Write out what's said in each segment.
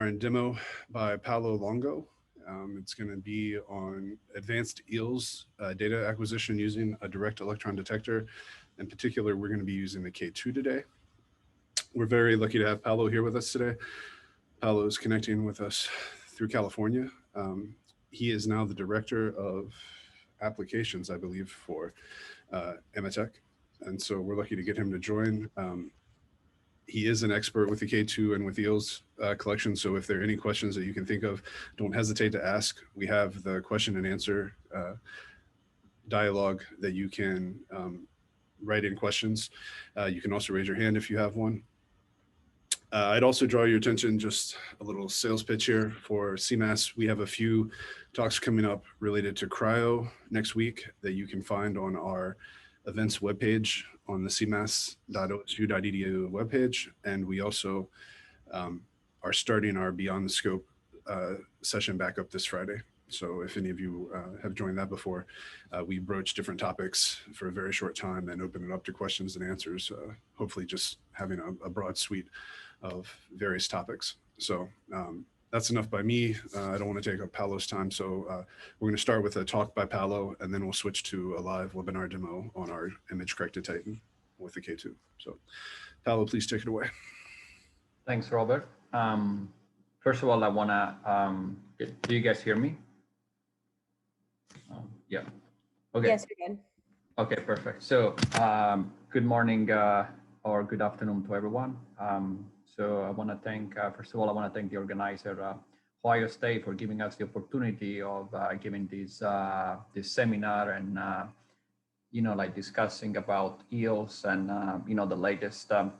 And demo by Paolo Longo. It's going to be on advanced EELS data acquisition using a direct electron detector. In particular, we're going to be using the K2 today. We're very lucky to have Paolo here with us today. Paolo is connecting with us through California. He is now the director of applications, I believe, for Ematech. And so we're lucky to get him to join. He is an expert with the K2 and with EELS collection. So if there are any questions that you can think of, don't hesitate to ask. We have the question and answer dialogue that you can write in questions. You can also raise your hand if you have one. I'd also draw your attention, just a little sales pitch here for CEMAS. We have a few talks coming up related to cryo next week that you can find on our events webpage on the cemas.osu.edu webpage. And we also are starting our Beyond the Scope session back up this Friday. So if any of you have joined that before, we broach different topics for a very short time and open it up to questions and answers, hopefully just having a broad suite of various topics. So that's enough by me. I don't want to take up Paolo's time. So we're going to start with a talk by Paolo, and then we'll switch to a live webinar demo on our image corrected Titan with the K2. So Paolo, please take it away. Thanks, Robert. First of all, I want to, do you guys hear me? Yeah. Okay. Yes, we can. Okay, perfect. So good morning or good afternoon to everyone. So I want to thank, first of all, I want to thank the organizer, Ohio State, for giving us the opportunity of giving this this seminar and like discussing about EELS and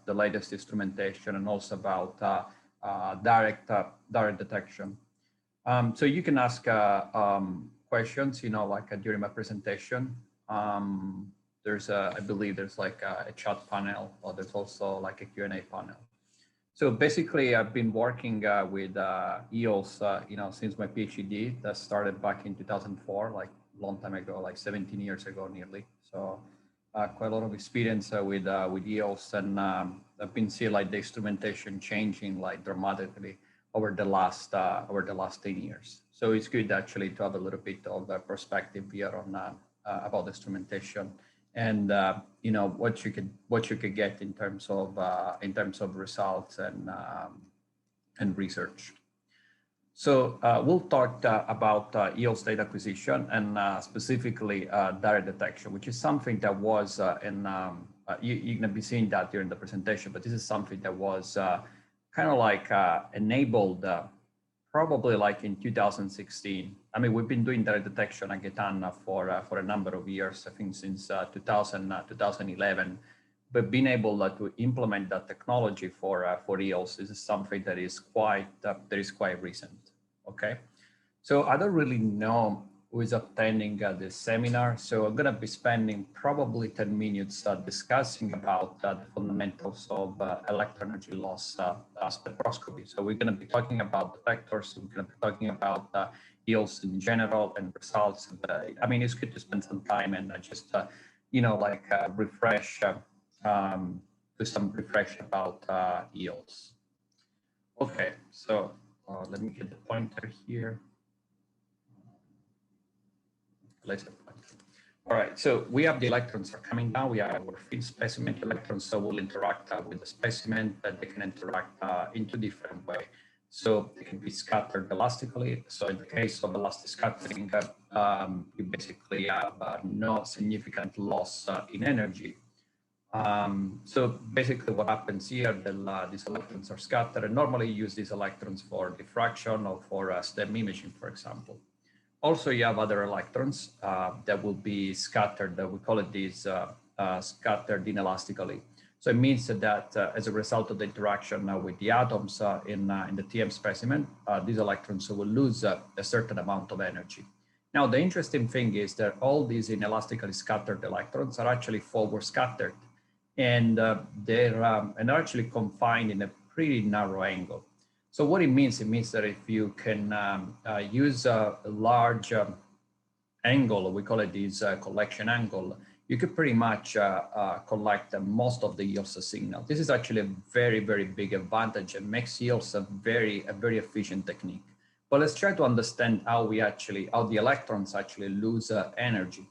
the latest instrumentation, and also about direct detection. So you can ask questions, like during my presentation. There's I believe there's like a chat panel, or there's also like a Q&A panel. So basically, I've been working with EELS, since my PhD that started back in 2004, like a long time ago, like 17 years ago, nearly. So quite a lot of experience with EELS, and I've been seeing like the instrumentation changing like dramatically over the last 10 years. So it's good actually to have a little bit of a perspective here on about the instrumentation, and what you could get in terms of results and research. So we'll talk about EELS data acquisition and specifically direct detection, which is something that was you're going to be seeing that during the presentation, but this is something that was kind of like enabled probably like in 2016. I mean, we've been doing direct detection at Gatan for a number of years, I think since 2011. But being able to implement that technology for EELS is something that is quite recent. Okay, so I don't really know who is attending this seminar, so I'm going to be spending probably 10 minutes discussing about the fundamentals of electron energy loss spectroscopy. So we're going to be talking about detectors, we're going to be talking about EELS in general and results. I mean, it's good to spend some time and just refresh. Do some refresh about EELS. Okay, so let me get the pointer here. All right, so we have the electrons are coming down. We have our feed specimen electrons, so we'll interact with the specimen, but they can interact in two different ways. So they can be scattered elastically. So in the case of elastic scattering, you basically have no significant loss in energy. So basically what happens here, these electrons are scattered, and normally you use these electrons for diffraction or for STEM imaging, for example. Also, you have other electrons that will be scattered. We call it these scattered inelastically. So it means that as a result of the interaction with the atoms in the TM specimen, these electrons will lose a certain amount of energy. Now, the interesting thing is that all these inelastically scattered electrons are actually forward scattered, and they're actually confined in a pretty narrow angle. So what it means that if you can use a large angle, we call it this collection angle, you could pretty much collect most of the EELS signal. This is actually a very, very big advantage and makes EELS a very efficient technique. But let's try to understand how the electrons actually lose energy.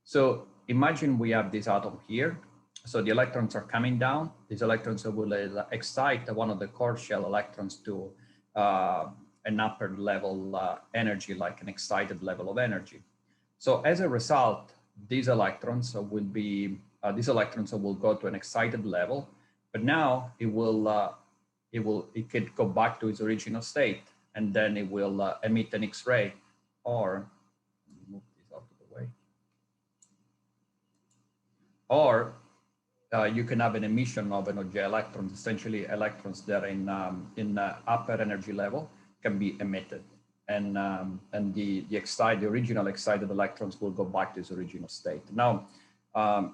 So imagine we have this atom here. So the electrons are coming down. These electrons will excite one of the core shell electrons to an upper level energy, like an excited level of energy. So as a result, these electrons will go to an excited level, but now it could go back to its original state, and then it will emit an X-ray, or move this out of the way, or you can have an emission of an OJ electrons, essentially electrons that are in upper energy level can be emitted, and the original excited electrons will go back to its original state. Now,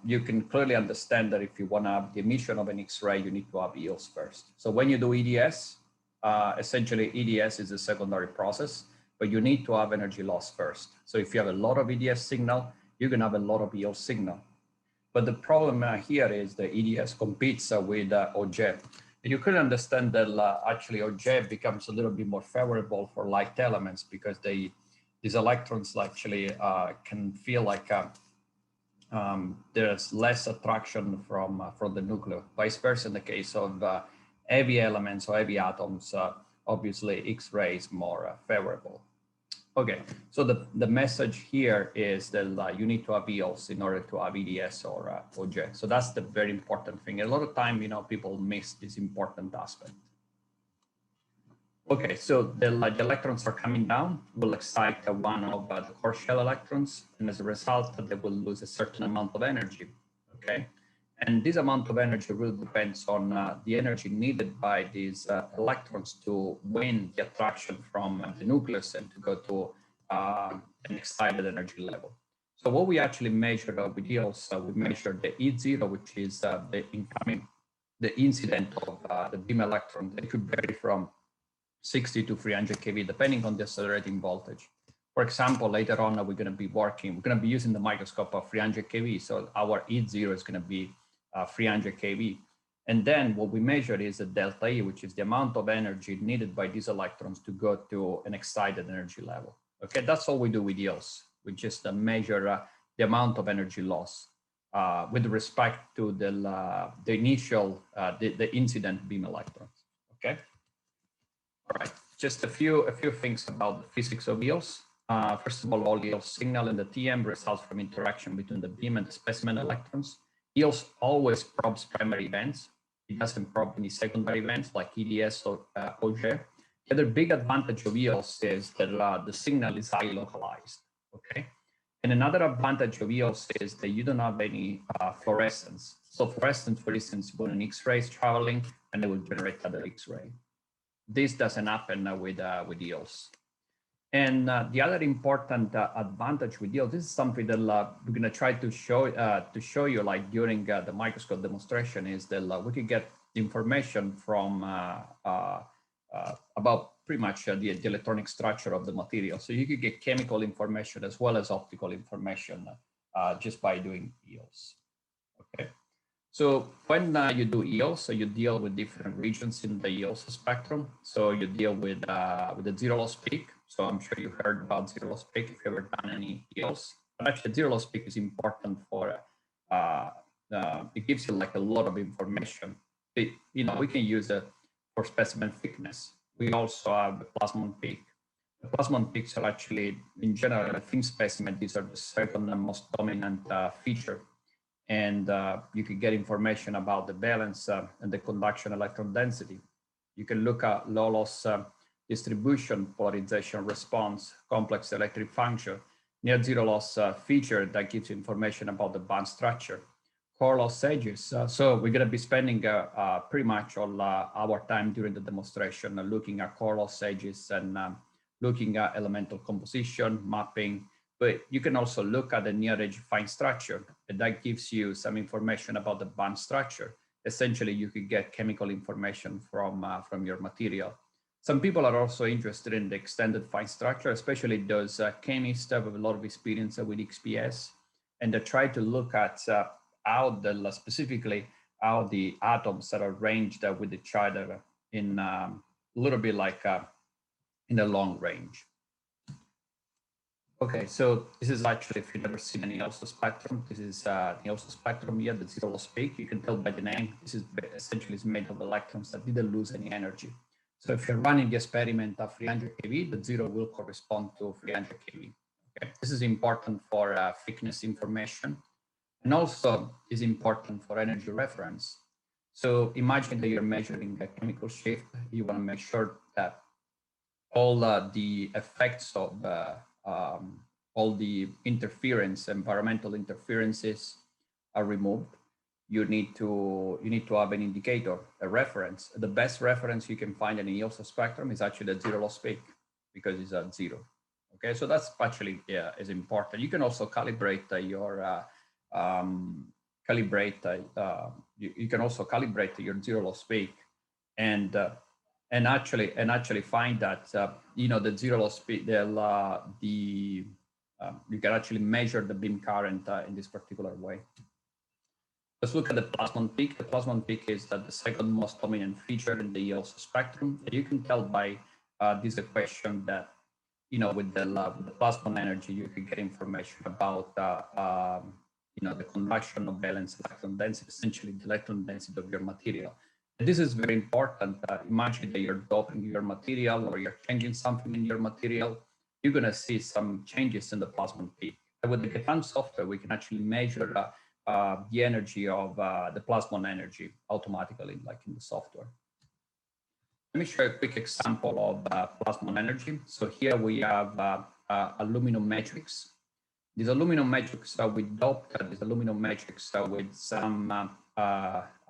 you can clearly understand that if you want to have the emission of an X-ray, you need to have EELS first. So when you do EDS, essentially EDS is a secondary process, but you need to have energy loss first. So if you have a lot of EDS signal, you can have a lot of EELS signal. But the problem here is the EDS competes with OJ. You could understand that actually OJ becomes a little bit more favorable for light elements because these electrons actually can feel like there's less attraction from the nucleus. Vice versa in the case of heavy elements or heavy atoms, obviously X-ray is more favorable. Okay, so the message here is that you need to have EELS in order to have EDS or OJ. So that's the very important thing. A lot of time, people miss this important aspect. Okay, so the electrons are coming down, will excite one of the core shell electrons, and as a result, they will lose a certain amount of energy. Okay, and this amount of energy really depends on the energy needed by these electrons to win the attraction from the nucleus and to go to an excited energy level. So what we actually measured with EELS, we measured the E0, which is the incident of the beam electron. It could vary from 60 to 300 kV, depending on the accelerating voltage. For example, later on, we're going to be using the microscope of 300 kV. So our E0 is going to be 300 kV. And then what we measure is the delta E, which is the amount of energy needed by these electrons to go to an excited energy level. Okay, that's all we do with EELS. We just measure the amount of energy loss with respect to the initial, the incident beam electrons. Okay. All right, just a few things about the physics of EELS. First of all EELS signal in the TM results from interaction between the beam and the specimen electrons. EELS always probes primary events. It doesn't probe any secondary events like EDS or OJ. The other big advantage of EELS is that the signal is highly localized, okay? And another advantage of EELS is that you don't have any fluorescence. So fluorescence, for instance, when an X-ray is traveling and it will generate other X-ray. This doesn't happen with EELS. And the other important advantage with EELS, this is something that we're going to try to show you like during the microscope demonstration, is that we can get information from about pretty much the electronic structure of the material. So you could get chemical information as well as optical information just by doing EELS. Okay. So when you do EELS, so you deal with different regions in the EELS spectrum. So you deal with the zero loss peak. So I'm sure you heard about zero loss peak if you've ever done any EELS. But actually, zero loss peak is important for it gives you like a lot of information. We can use it for specimen thickness. We also have the Plasmon peak. The Plasmon peaks are actually, in general, a thin specimen. These are the second and most dominant feature. And you can get information about the valence and the conduction electron density. You can look at low loss distribution, polarization response, complex electric function, near zero loss feature that gives you information about the band structure, core loss edges. So we're going to be spending pretty much all our time during the demonstration looking at core loss edges and looking at elemental composition, mapping. But you can also look at the near edge fine structure, and that gives you some information about the band structure. Essentially, you could get chemical information from your material. Some people are also interested in the extended fine structure, especially those chemists with a lot of experience with XPS. and they try to look at how specifically how the atoms that are arranged with each other in a little bit like in the long range. Okay, so this is actually, if you've never seen an EELS spectrum, this is the EELS spectrum here, the zero loss peak. You can tell by the name, this is essentially is made of electrons that didn't lose any energy. So if you're running the experiment at 300 keV, the zero will correspond to 300 keV. Okay, this is important for thickness information, and also is important for energy reference. So imagine that you're measuring a chemical shift. You want to make sure that all the effects of all the interference, environmental interferences are removed. You need to have an indicator, a reference. The best reference you can find in an EELS spectrum is actually the zero loss peak, because it's at zero. Okay, so that's actually is important. You can also calibrate your you can also calibrate your zero loss peak, and actually find that you know, the zero loss peak, you can actually measure the beam current in this particular way. Let's look at the Plasmon peak. The Plasmon peak is the second most dominant feature in the EELS spectrum. You can tell by this equation that, you know, with the Plasmon energy, you can get information about you know, the conduction of valence electron density, essentially the electron density of your material. And this is very important. Imagine that you're doping your material or you're changing something in your material. You're going to see some changes in the Plasmon peak. And with the Gatan software, we can actually measure the energy of the Plasmon energy automatically, like in the software. Let me show you a quick example of Plasmon energy. So here we have aluminum matrix. This aluminum matrix we doped this aluminum matrix with some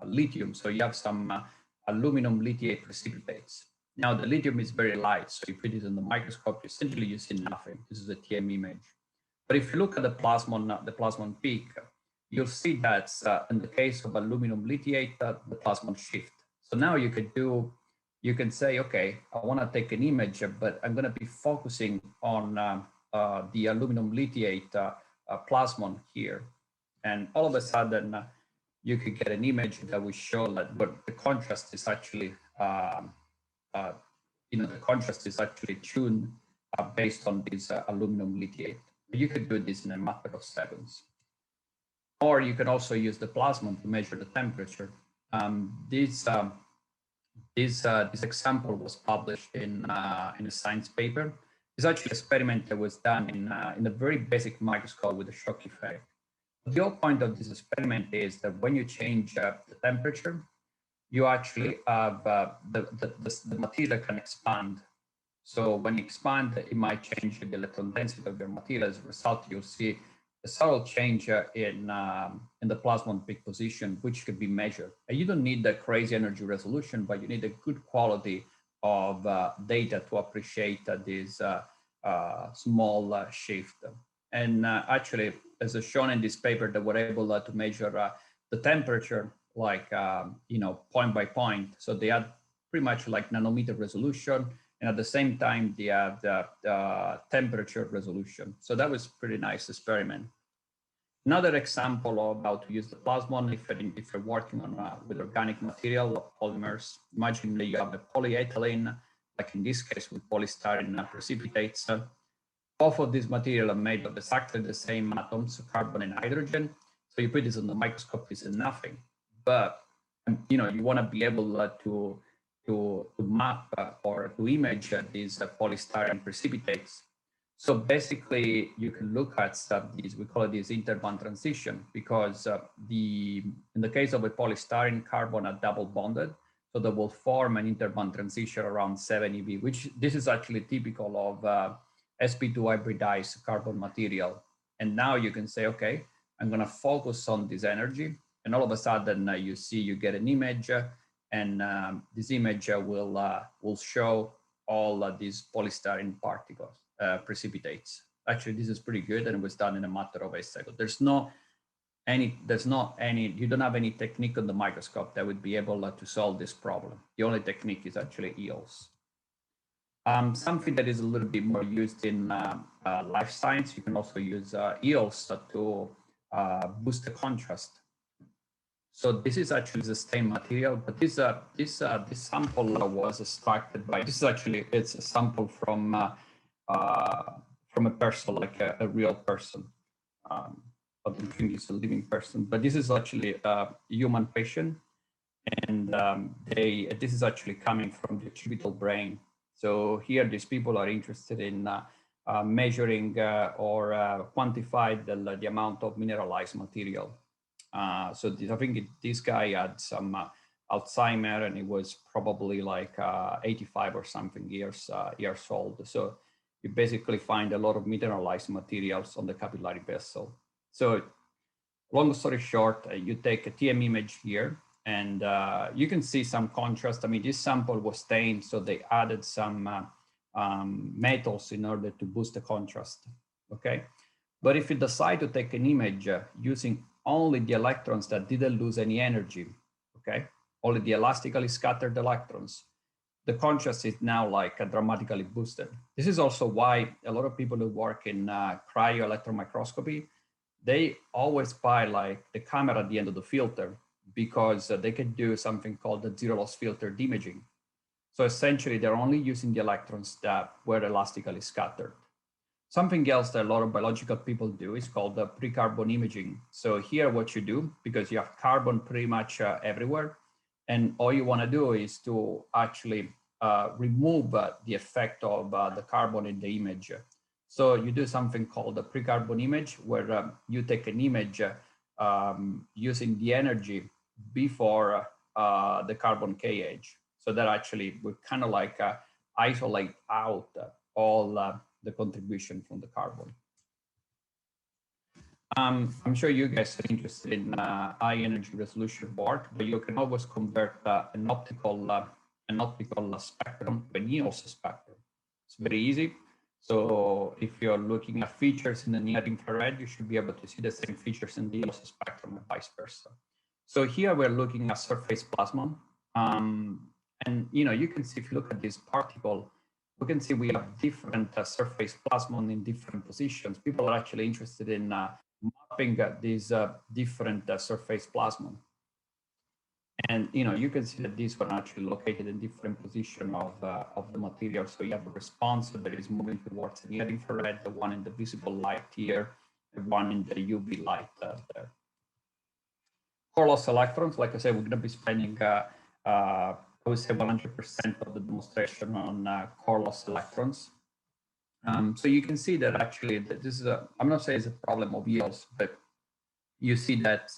lithium. So you have some aluminum lithiate precipitates. Now the lithium is very light, so you put it in the microscope, essentially you see nothing. This is a TM image. But if you look at the Plasmon peak, you'll see that in the case of aluminum lithiate, the Plasmon shift. So now you can say, okay, I want to take an image, but I'm going to be focusing on the aluminum lithiate Plasmon here. And all of a sudden, you could get an image that will show that, but the contrast is actually, you know, the contrast is actually tuned based on this aluminum lithiate. You could do this in a matter of seconds. Or you can also use the Plasmon to measure the temperature. This example was published in a science paper. It's actually an experiment that was done in a very basic microscope with a shock effect. The whole point of this experiment is that when you change the temperature, you actually have the material can expand. So when you expand, it might change the electron density of your material. As a result, you'll see a subtle change in the Plasmon peak position, which could be measured. And you don't need the crazy energy resolution, but you need a good quality of data to appreciate this small shift. And actually, as shown in this paper, they were able to measure the temperature, like you know, point by point. So they had pretty much like nanometer resolution, and at the same time they had the temperature resolution. So that was pretty nice experiment. Another example of how to use the Plasmon, if you're working on with organic material or polymers, imagine that you have a polyethylene, like in this case with polystyrene precipitates. Both of these material are made of exactly the same atoms, carbon and hydrogen. So you put this on the microscope, it's nothing. But you know, you want to be able to map or to image these polystyrene precipitates. So basically, you can look at these, we call it this interbond transition, because in the case of a polystyrene, carbon are double bonded, so they will form an interbond transition around 7 eV, which this is actually typical of sp2 hybridized carbon material. And now you can say, okay, I'm going to focus on this energy, and all of a sudden you get an image, and this image will show all these polystyrene particles. Precipitates. Actually, this is pretty good, and it was done in a matter of a second. You don't have any technique on the microscope that would be able to solve this problem. The only technique is actually EELS. Something that is a little bit more used in life science, you can also use EELS to boost the contrast. So this is actually the same material, but this sample was extracted by, this is actually, it's a sample from a person, like a real person. I don't think it's a living person, but this is actually a human patient. And this is actually coming from the occipital brain. So here, these people are interested in measuring or quantify the amount of mineralized material. So I think this guy had some Alzheimer, and he was probably like 85 or something years old. So you basically find a lot of mineralized materials on the capillary vessel. So long story short, you take a TM image here, and you can see some contrast. I mean, this sample was stained, so they added some metals in order to boost the contrast, okay? But if you decide to take an image using only the electrons that didn't lose any energy, okay, only the elastically scattered electrons, the contrast is now like dramatically boosted. This is also why a lot of people who work in cryo-electron microscopy, they always buy like the camera at the end of the filter, because they can do something called the zero loss filtered imaging. So essentially, they're only using the electrons that were elastically scattered. Something else that a lot of biological people do is called the pre-carbon imaging. So here, what you do, because you have carbon pretty much everywhere, and all you want to do is to actually remove the effect of the carbon in the image. So you do something called the pre-carbon image, where you take an image using the energy before the carbon K age. So that actually would kind of like isolate out all the contribution from the carbon. I'm sure you guys are interested in high energy resolution work, but you can always convert an optical spectrum to an EELS spectrum. It's very easy. So if you're looking at features in the near infrared, you should be able to see the same features in the EELS spectrum and vice versa. So here we're looking at surface plasmon. And you can see, if you look at this particle, we can see we have different surface plasmon in different positions. People are actually interested in mapping these different surface plasmon. And you can see that these were actually located in different positions of the material. So you have a response that is moving towards the near infrared, the one in the visible light here, the one in the UV light there. Core loss electrons, like I said, we're going to be spending, I would say 100% of the demonstration on core loss electrons. So you can see that actually this is I'm not saying it's a problem of EELS, but you see that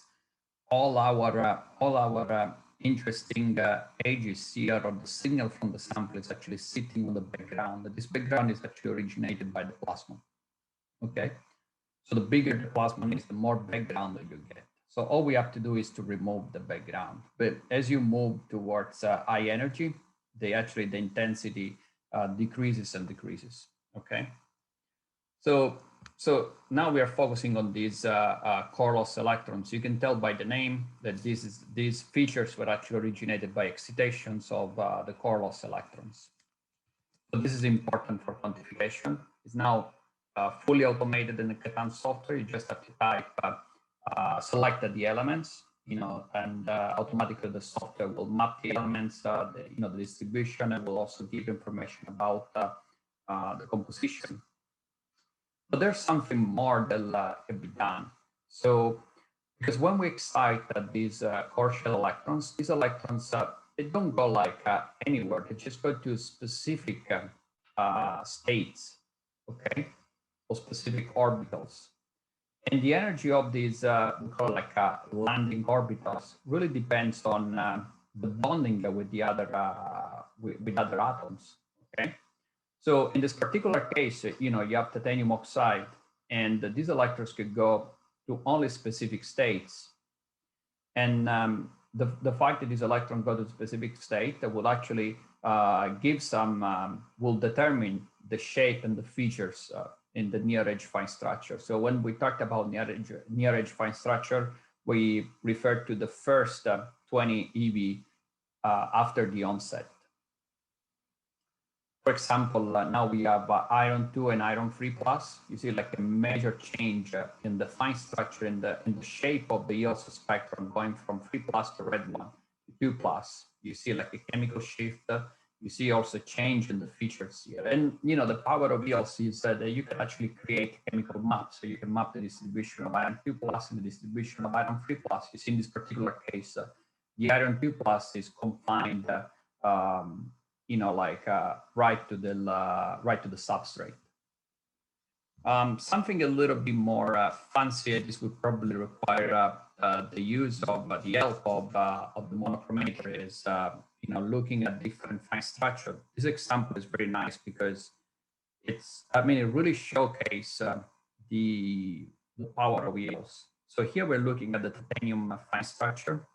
all our interesting edges here, or the signal from the sample, is actually sitting on the background. This background is actually originated by the plasmon. Okay, so the bigger the plasmon is, the more background that you get. So all we have to do is to remove the background. But as you move towards high energy, the intensity decreases and decreases. Okay, so now we are focusing on these core loss electrons. You can tell by the name that these features were actually originated by excitations of the core loss electrons. So this is important for quantification. It's now fully automated in the Gatan software. You just have to type select the elements, and automatically the software will map the elements, the distribution, and will also give information about the composition. But there's something more that can be done. So, because when we excite these core shell electrons, these electrons, they don't go like anywhere. They just go to specific states, okay, or specific orbitals. And the energy of these, we call like landing orbitals, really depends on the bonding with the other with other atoms. Okay, so in this particular case, you have titanium oxide, and these electrons could go to only specific states. And the fact that these electrons go to a specific state that will actually give some, will determine the shape and the features in the near edge fine structure. So when we talked about near edge fine structure, we referred to the first 20 eV after the onset. For example, now we have iron 2 and iron 3 plus. You see like a major change in the fine structure in the shape of the EELS spectrum going from 3 plus, the red one, to 2 plus. You see like a chemical shift. You see also change in the features here. And you know, the power of EELS is that you can actually create chemical maps. So you can map the distribution of iron 2 plus and the distribution of iron 3 plus. You see in this particular case, the iron 2 plus is confined you know, like right to the substrate. Something a little bit more fancy. This would probably require the use of the help of the monochromator is you know, looking at different fine structure. This example is very nice because it's, I mean, it really showcases the power of EELS. So here we're looking at the titanium fine structure,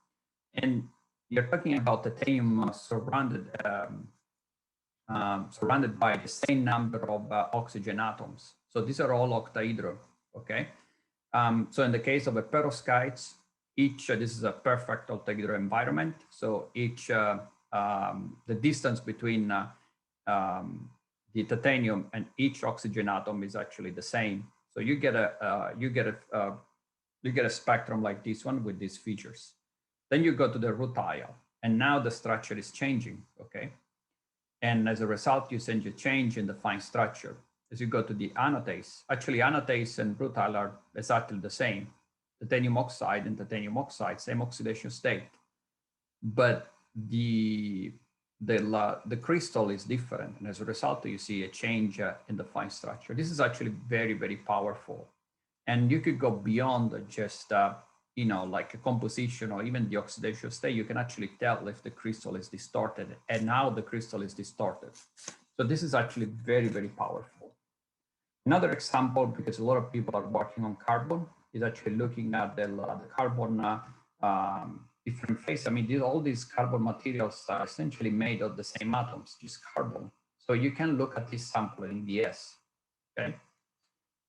and you're talking about titanium surrounded by the same number of oxygen atoms. So these are all octahedral, okay? So in the case of a perovskites, each, this is a perfect octahedral environment. So each, the distance between the titanium and each oxygen atom is actually the same. So you get a spectrum like this one with these features. Then you go to the rutile, and now the structure is changing, okay? And as a result, you send a change in the fine structure. As you go to the anatase, actually anatase and rutile are exactly the same. Titanium oxide and titanium oxide, same oxidation state. But the crystal is different. And as a result, you see a change in the fine structure. This is actually very, very powerful. And you could go beyond just, you know, like a composition or even the oxidation state. You can actually tell if the crystal is distorted and how the crystal is distorted. So this is actually very, very powerful. Another example, because a lot of people are working on carbon, is actually looking at the carbon different phase. I mean, all these carbon materials are essentially made of the same atoms, just carbon. So you can look at this sample in EDS, okay?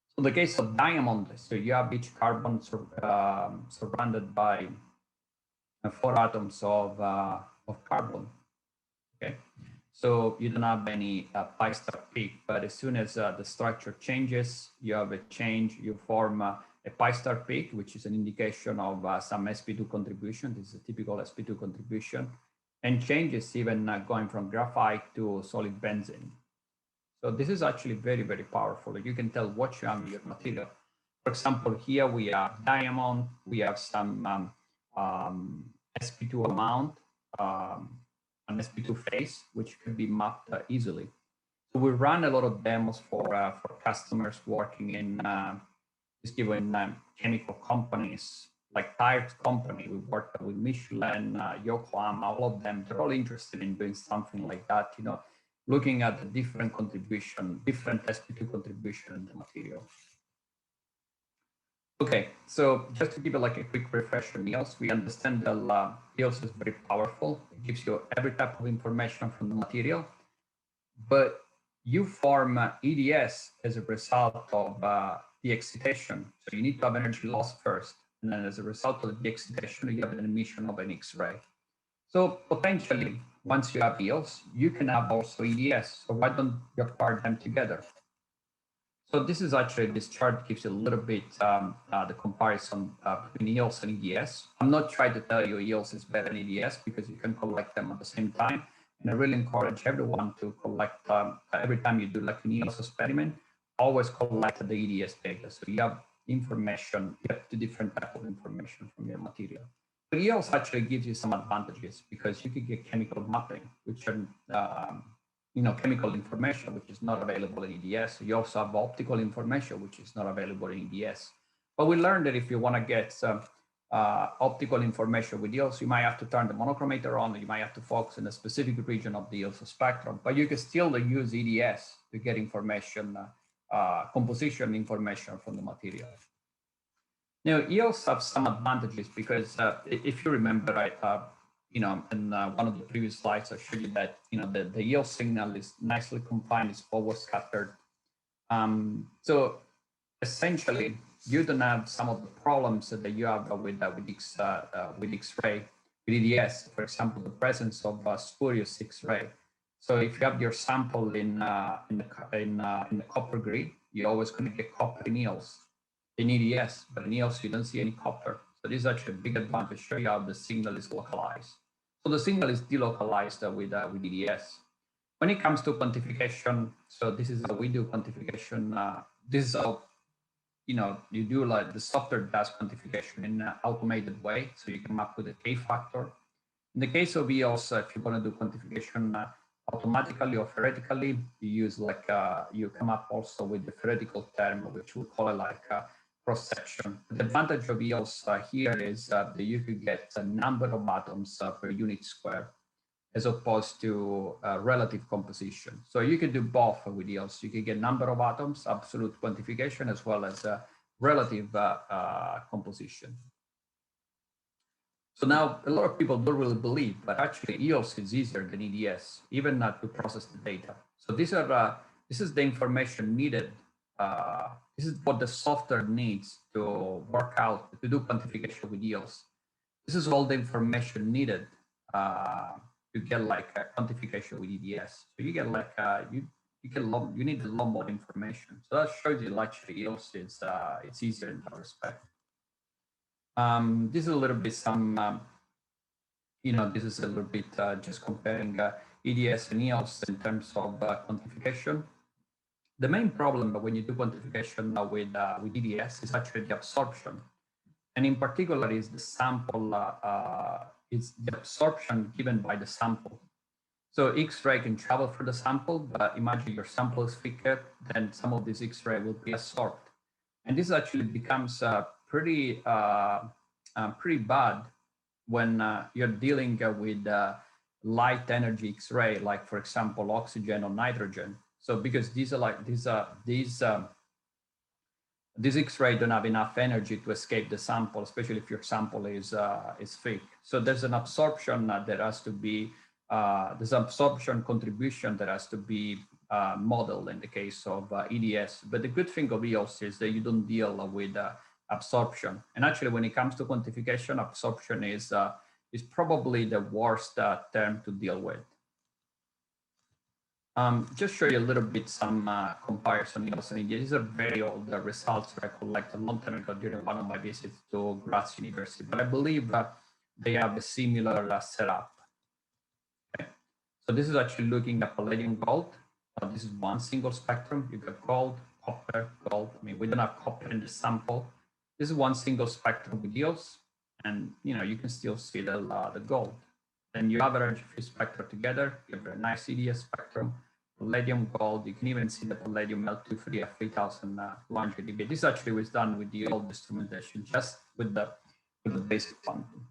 So the case of diamond, so you have each carbon surrounded by 4 atoms of carbon, okay? So you don't have any pi star peak, but as soon as the structure changes, you have a change, you form a pi star peak, which is an indication of some sp2 contribution. This is a typical sp2 contribution, and changes even going from graphite to solid benzene. So this is actually very, very powerful. You can tell what you have in your material. For example, here we have diamond, we have some sp2 amount, an sp2 phase, which can be mapped easily. So we run a lot of demos for customers working in just given chemical companies like tires company. We work with Michelin, Yokohama, all of them. They're all interested in doing something like that, you know, looking at the different contribution, different sp2 contribution in the material. Okay, so just to give it like a quick refresher, EELS, we understand that EELS is very powerful. It gives you every type of information from the material, but you form EDS as a result of the excitation. So you need to have energy loss first, and then as a result of the excitation, you have an emission of an X-ray. So potentially, once you have EELS, you can have also EDS. So why don't you acquire them together? So this is actually, this chart gives you a little bit the comparison between EELS and EDS. I'm not trying to tell you EELS is better than EDS because you can collect them at the same time. And I really encourage everyone to collect, every time you do like an EELS experiment, always collect the EDS data. So you have information, you have 2 different types of information from your material. But EELS actually gives you some advantages because you could get chemical mapping, which are, you know, chemical information, which is not available in EDS. You also have optical information, which is not available in EDS. But we learned that if you want to get some optical information with EELS, you might have to turn the monochromator on, you might have to focus in a specific region of the EELS spectrum, but you can still use EDS to get information, composition information from the material. Now, EELS have some advantages because if you remember, right, you know, in one of the previous slides, I showed you that, you know, the EELS signal is nicely confined, it's forward scattered. So essentially, you don't have some of the problems that you have with X-ray, with EDS, for example, the presence of spurious X-ray. So if you have your sample in the copper grid, you're always going to get copper in EELS, in EDS, but in EELS you don't see any copper. So this is actually a big advantage to show you how the signal is localized. So the signal is delocalized with EDS. When it comes to quantification, so this is how we do quantification. This is how you do like the software does quantification in an automated way. So you come up with a K factor. In the case of EELS, if you want to do quantification automatically or theoretically, you use like, you come up also with the theoretical term, which we call it like cross section. The advantage of EELS here is that you could get a number of atoms per unit square, as opposed to relative composition. So you could do both with EELS. You could get number of atoms, absolute quantification, as well as relative composition. So now a lot of people don't really believe, but actually EELS is easier than EDS, even not to process the data. So these are this is the information needed. This is what the software needs to work out, to do quantification with EELS. This is all the information needed to get like a quantification with EDS. So you get like you need a lot more information. So that shows you actually EELS is it's easier in that respect. This is a little bit some this is a little bit just comparing EDS and EELS in terms of quantification. The main problem when you do quantification with EDS is actually the absorption, and in particular is the sample. It's the absorption given by the sample. So X-ray can travel through the sample, but imagine your sample is thicker, then some of this X-ray will be absorbed. And this actually becomes pretty bad when you're dealing with light energy X-ray, like for example, oxygen or nitrogen. So because these are like, these X-ray don't have enough energy to escape the sample, especially if your sample is thick. So there's an absorption that has to be, there's absorption contribution that has to be modeled in the case of EDS. But the good thing of EELS is that you don't deal with absorption. And actually, when it comes to quantification, absorption is probably the worst term to deal with. Just show you a little bit some comparison. These are very old results that I collected a long time ago during one of my visits to Graz University, but I believe they have a similar setup. Okay. So this is actually looking at palladium gold. This is one single spectrum. You got gold, copper, gold. I mean, we don't have copper in the sample. This is one single spectrum with EELS, and you can still see the gold. Then you average a few spectra together. You have a nice EDS spectrum. Palladium gold, you can even see the palladium L23 at 3,100 dB. This actually was done with the old instrumentation, just with the basic quantum.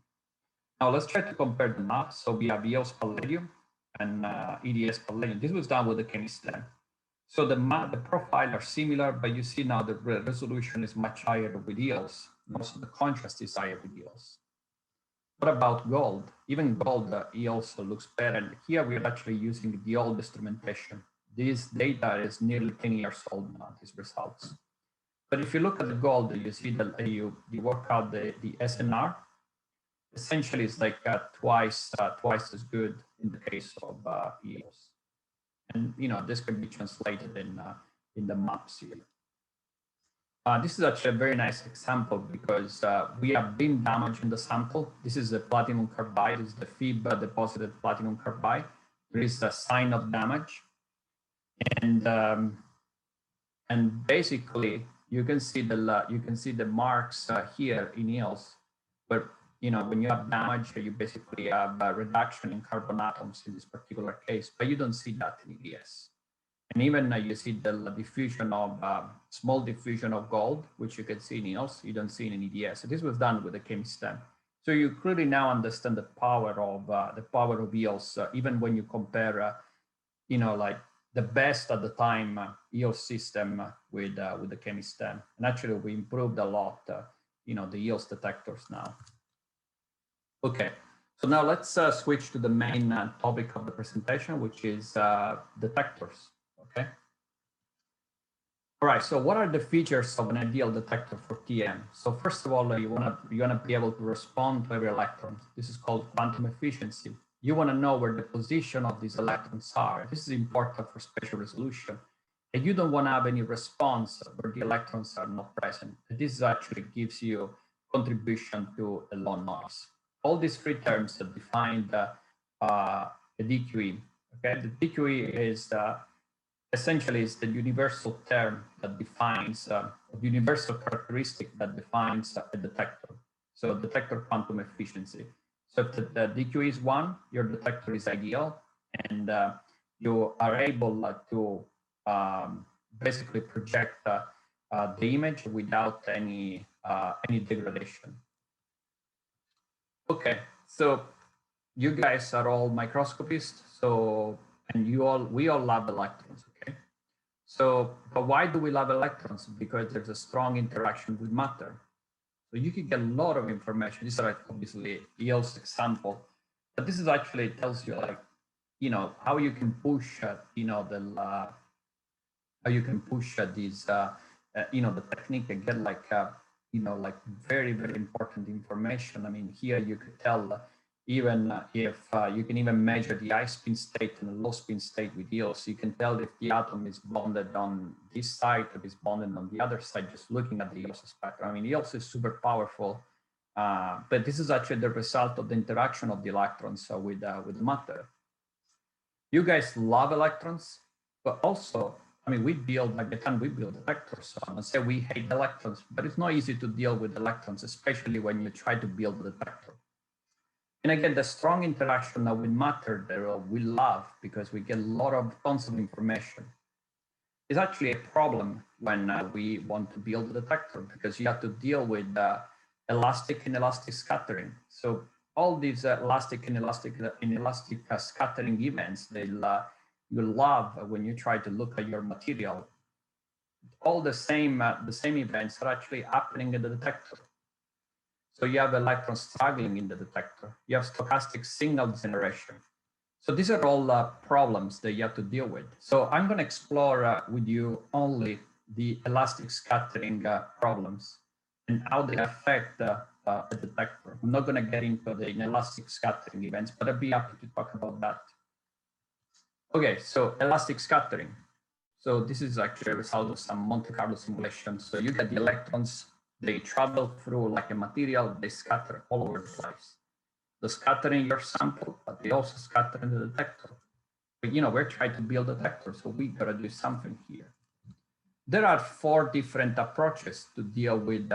Now let's try to compare the maps. So we have EELS palladium and EDS palladium. This was done with the ChemisTem. So the profile are similar, but you see now the resolution is much higher with EELS. Also the contrast is higher with EELS. What about gold? Even gold EELS looks better. And here we're actually using the old instrumentation. This data is nearly 10 years old now, these results. But if you look at the gold, you see that you work out the SNR. Essentially, it's like twice as good in the case of EELS. And this can be translated in the maps here. This is actually a very nice example because we have beam damage in the sample. This is a platinum carbide. This is the FIB deposited platinum carbide. There is a sign of damage, and basically you can see the marks here in EELS, where when you have damage, you basically have a reduction in carbon atoms in this particular case, but you don't see that in EDS. And even you see the diffusion of small diffusion of gold, which you can see in EELS, you don't see in EDS. So this was done with the ChemisTem. So you clearly now understand the power of EELS, even when you compare, like the best at the time EELS system with the ChemisTem. And actually, we improved a lot, the EELS detectors now. Okay. So now let's switch to the main topic of the presentation, which is detectors. Okay. All right. So what are the features of an ideal detector for TM? So first of all, you wanna be able to respond to every electron. This is called quantum efficiency. you want to know where the position of these electrons are. This is important for spatial resolution. And you don't want to have any response where the electrons are not present. This actually gives you contribution to a low noise. All these three terms that define the DQE. Okay, the DQE is essentially is the universal term that defines the universal characteristic that defines a detector. So detector quantum efficiency. So if the DQE is 1, your detector is ideal, and you are able to basically project the image without any degradation. Okay, so you guys are all microscopists, so and we all love electrons. Okay, so but why do we love electrons? Because there's a strong interaction with matter. So you can get a lot of information. These are obviously EELS example, but this is actually tells you like, you know, how you can push, you know, how you can push these, you know, the technique and get like, you know, like very, very important information. I mean, here you could tell even if you can even measure the high spin state and the low spin state with EELS. You can tell if the atom is bonded on this side or is bonded on the other side, just looking at the EELS spectrum. I mean, EELS is super powerful, but this is actually the result of the interaction of the electrons with matter. You guys love electrons, but also, I mean, we build, like Gatan, we build detectors. So I'm gonna say we hate electrons, but it's not easy to deal with electrons, especially when you try to build a detector. And again, the strong interaction with matter that we love because we get a lot of tons of information is actually a problem when we want to build a detector because you have to deal with elastic and elastic scattering. So all these elastic and inelastic scattering events, you love when you try to look at your material. All the same events are actually happening in the detector. So you have electrons struggling in the detector. You have stochastic signal generation. So these are all problems that you have to deal with. So I'm going to explore with you only the elastic scattering problems and how they affect the detector. I'm not going to get into the inelastic scattering events, but I'd be happy to talk about that. Okay, so elastic scattering. So this is actually a result of some Monte Carlo simulations. So you get the electrons, they travel through like a material, they scatter all over the place. They scatter in your sample, but they also scatter in the detector. But you know, we're trying to build a detector, so we gotta do something here. There are 4 different approaches to deal with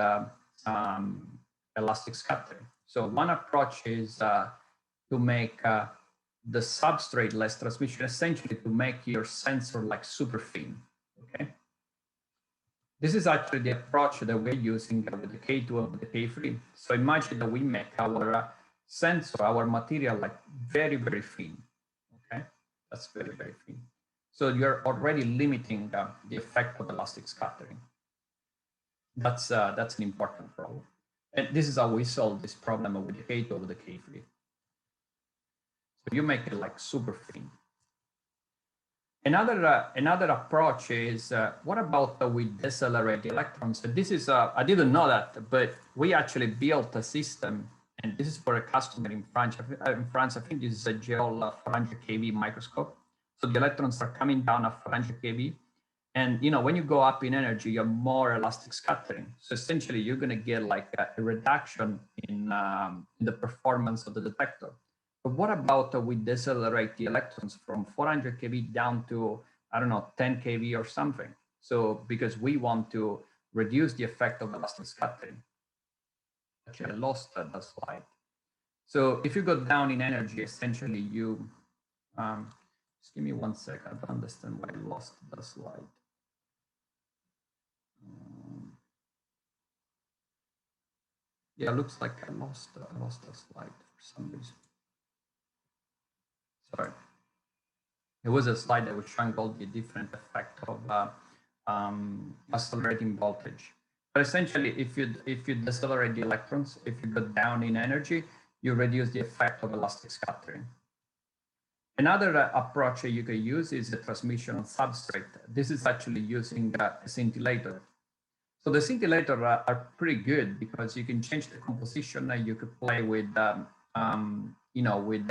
elastic scattering. So one approach is to make the substrate less transmission, essentially to make your sensor like super thin, okay? This is actually the approach that we're using with the K2 and the K3. So imagine that we make our sensor, our material like very, very thin, okay? That's very, very thin. So you're already limiting the effect of elastic scattering. That's an important problem. And this is how we solve this problem with the K2 over the K3. So you make it like super thin. Another approach is, what about we decelerate the electrons? So this is, I didn't know that, but we actually built a system, and this is for a customer in France. I think this is a GL 400 kV microscope. So the electrons are coming down at 400 kV. And you know, when you go up in energy, you have more elastic scattering. So essentially, you're going to get like a reduction in the performance of the detector. But what about we decelerate the electrons from 400 kV down to, I don't know, 10 kV or something? So because we want to reduce the effect of elastic scattering. Actually, I lost that slide. So if you go down in energy, essentially you, just give me 1 second. I don't understand why I lost the slide. Yeah, it looks like I lost the slide for some reason. Sorry. It was a slide that was showing all the different effect of accelerating voltage. But essentially, if you decelerate the electrons, if you go down in energy, you reduce the effect of elastic scattering. Another approach you can use is the transmission on substrate. This is actually using a scintillator. So the scintillator are pretty good because you can change the composition. You could play with with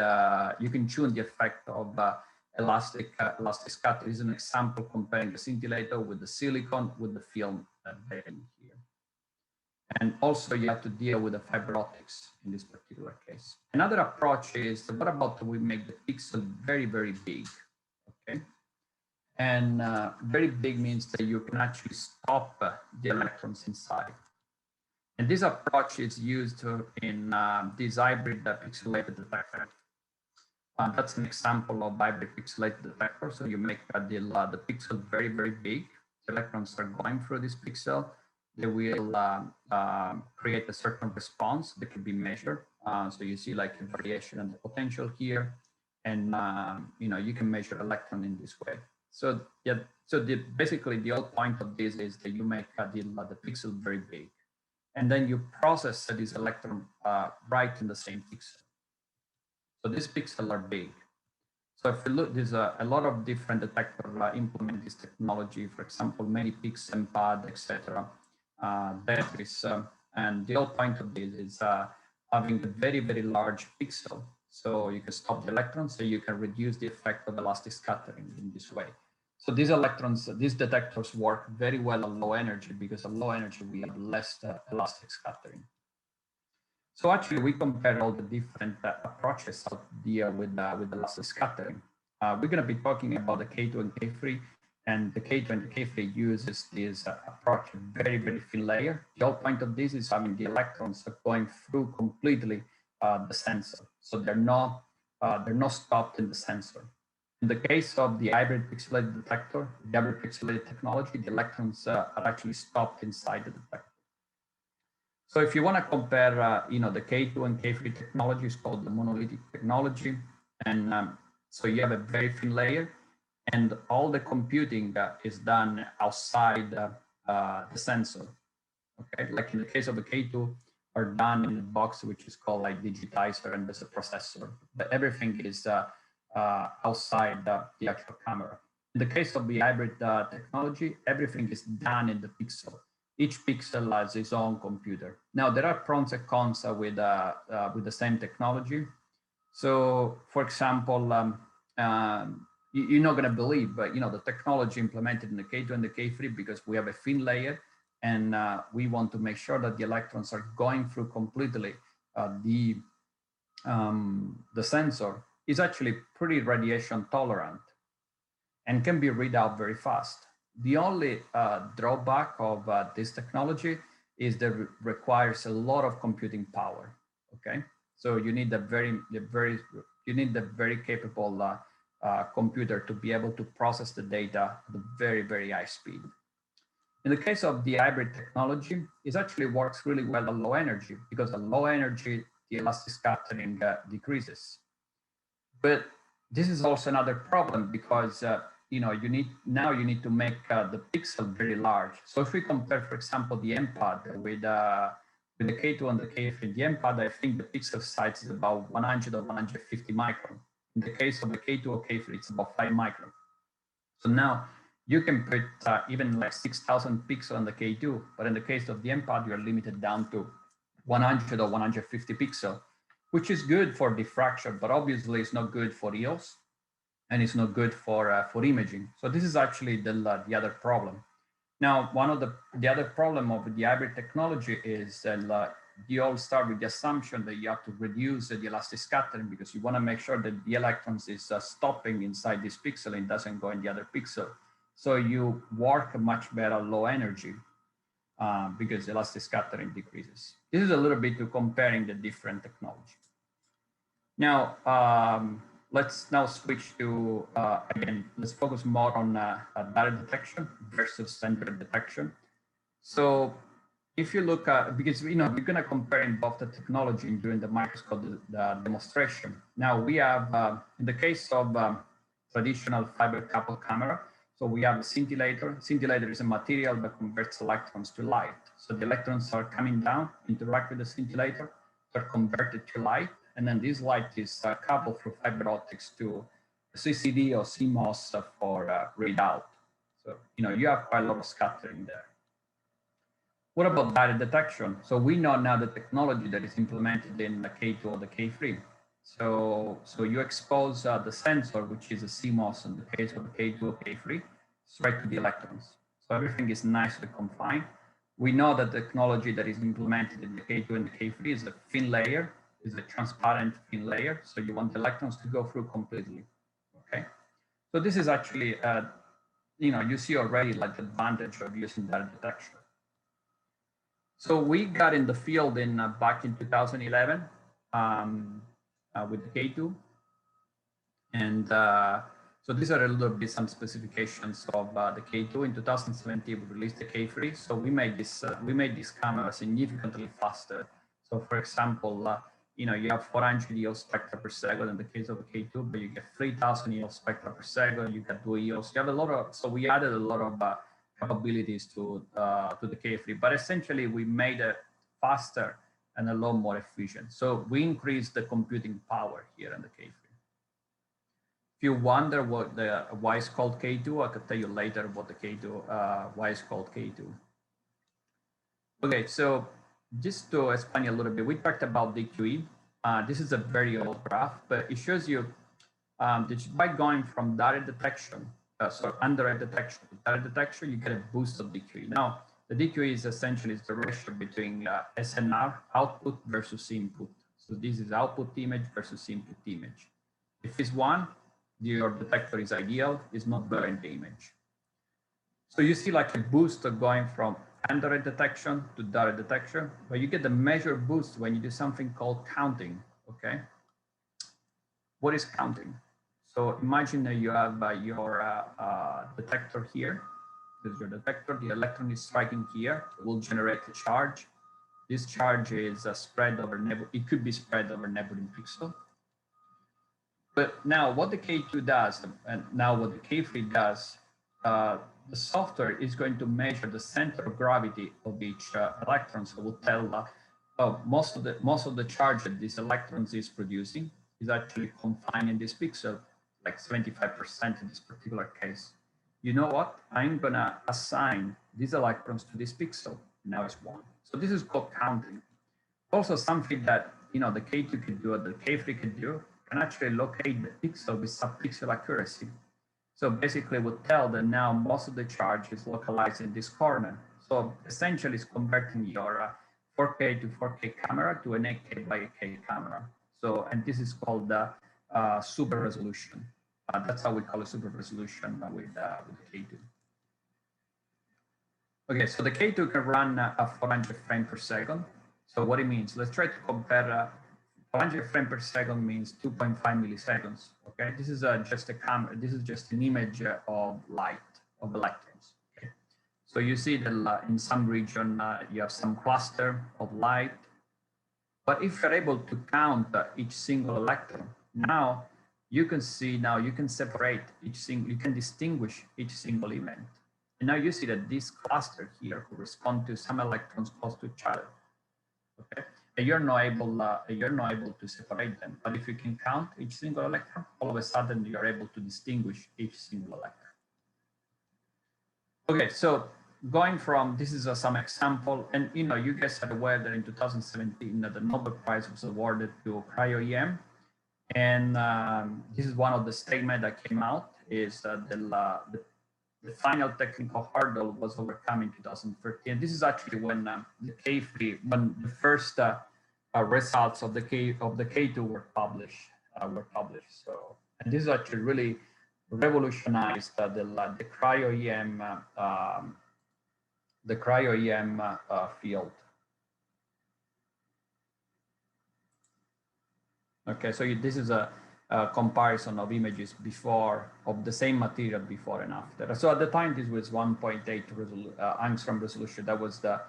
you can tune the effect of elastic scatter. Is an example comparing the scintillator with the silicon with the film here. And also you have to deal with the fiber optics in this particular case. Another approach is, what about we make the pixel very, very big, okay? And very big means that you can actually stop the electrons inside. And this approach is used in this hybrid pixelated detector. That's an example of hybrid pixelated detector. So you make the pixel very, very big. The electrons are going through this pixel. They will create a certain response that can be measured. So you see like a variation in the potential here, and you can measure electron in this way. So yeah, basically the whole point of this is that you make the pixel very big, and then you process this electron right in the same pixel. So these pixels are big. So if you look, there's a lot of different detectors implement this technology. For example, many pixel pad, etc. Batteries, and the whole point of this is having a very, very large pixel, so you can stop the electrons, so you can reduce the effect of elastic scattering in this way. So these electrons, these detectors work very well at low energy, because at low energy we have less elastic scattering. So actually we compare all the different approaches out there with elastic scattering. We're going to be talking about the K2 and K3. And the K2 and the K3 uses this approach, a very, very thin layer. The whole point of this is having the electrons going through completely the sensor. So they're not stopped in the sensor. In the case of the hybrid pixelated detector, the hybrid pixelated technology, the electrons are actually stopped inside the detector. So if you want to compare, the K2 and K3 technology is called the monolithic technology. And so you have a very thin layer, and all the computing is done outside the sensor. Okay, like in the case of the K2, are done in a box which is called like digitizer, and there's a processor. But everything is outside the actual camera. In the case of the hybrid technology, everything is done in the pixel. Each pixel has its own computer. Now there are pros and cons with the same technology. So, for example, you're not going to believe, but the technology implemented in the K2 and the K3, because we have a thin layer, and we want to make sure that the electrons are going through completely the sensor, is actually pretty radiation tolerant and can be read out very fast. The only drawback of this technology is that it requires a lot of computing power. Okay, so you need a very capable computer to be able to process the data at a very, very high speed. In the case of the hybrid technology, it actually works really well at low energy, because at low energy, the elastic scattering decreases. But this is also another problem, because you need to make the pixel very large. So if we compare, for example, the MPAD with the K2 and the K3, the MPAD, I think the pixel size is about 100 or 150 micron. In the case of the K2 or K3, it's about 5 micron. So now you can put even like 6,000 pixels on the K2, but in the case of the MPAD, you're limited down to 100 or 150 pixels, which is good for diffraction, but obviously it's not good for EELS, and it's not good for imaging. So this is actually the other problem. Now, one of the other problem of the hybrid technology is you all start with the assumption that you have to reduce the elastic scattering, because you want to make sure that the electrons is stopping inside this pixel and doesn't go in the other pixel. So you work much better low energy because elastic scattering decreases. This is a little bit to comparing the different technology. Now, let's now switch to, again, let's focus more on direct detection versus centered detection. So if you look at, because we're going to compare in both the technology during the microscope the demonstration. Now we have, in the case of traditional fiber coupled camera, so we have a scintillator. Scintillator is a material that converts electrons to light. So the electrons are coming down, interact with the scintillator, they're converted to light, and then this light is coupled through fiber optics to CCD or CMOS for readout. So you have quite a lot of scattering there. What about direct detection? So we know now the technology that is implemented in the K2 or the K3. So you expose the sensor, which is a CMOS in the case of K2 or K3, straight to the electrons. So everything is nicely confined. We know that the technology that is implemented in the K2 and the K3 is a thin layer, is a transparent thin layer. So you want the electrons to go through completely, okay? So this is actually, you see already like the advantage of using direct detection. So we got in the field back in 2011 with the K2. And so these are a little bit some specifications of the K2. In 2017, we released the K3. So we made this camera significantly faster. So for example, you have 400 EELS spectra per second in the case of the K2, but you get 3,000 EELS spectra per second. You get 2 EELS. You have a lot of, so we added a lot of capabilities to the K3, but essentially we made it faster and a lot more efficient. So we increased the computing power here in the K3. If you wonder why it's called K2, I could tell you later what the K2, why it's called K2. Okay, so just to explain a little bit, we talked about DQE. This is a very old graph, but it shows you that by going from direct detection, indirect detection to direct detection, you get a boost of DQE. Now, the DQE is essentially the ratio between SNR, output versus input. So this is output image versus input image. If it's 1, your detector is ideal, it's not blurring the image. So you see like a boost of going from indirect detection to direct detection, but you get the measured boost when you do something called counting, okay? What is counting? So imagine that you have your detector here. This is your detector, the electron is striking here, it will generate a charge. This charge is spread over, it could be spread over neighboring pixel. But now what the K2 does, and now what the K3 does, the software is going to measure the center of gravity of each electron. So we'll tell most of the charge that this electrons is producing is actually confined in this pixel, like 75% in this particular case. You know what? I'm gonna assign these electrons to this pixel. Now it's 1. So this is called counting. Also something that the K2 could do, or the K3 could do, can actually locate the pixel with sub-pixel accuracy. So basically we'll tell that now most of the charge is localized in this corner. So essentially it's converting your 4K to 4K camera to an 8K by 8K camera. So, and this is called the super resolution. That's how we call it, super resolution with the K2. Okay, so the K2 can run 400 frames per second. So what it means, let's try to compare 400 frames per second means 2.5 milliseconds. Okay, this is just a camera. This is just an image of light, of electrons. Okay, so you see that in some region you have some cluster of light, but if you're able to count each single electron, now you can see, now you can separate each single, you can distinguish each single event. And now you see that this cluster here correspond to some electrons close to each other. Okay. And you're not able to separate them. But if you can count each single electron, all of a sudden you're able to distinguish each single electron. Okay, so going from, this is some example, and you guys are aware that in 2017 the Nobel Prize was awarded to Cryo-EM, and this is one of the statements that came out is the final technical hurdle was overcome in 2013. This is actually when the K3, when the first results of the K2 were published. So, and this is actually really revolutionized the Cryo-EM field. Okay, so this is a comparison of images before, of the same material before and after. So at the time, this was 1.8 angstrom resolution. That was the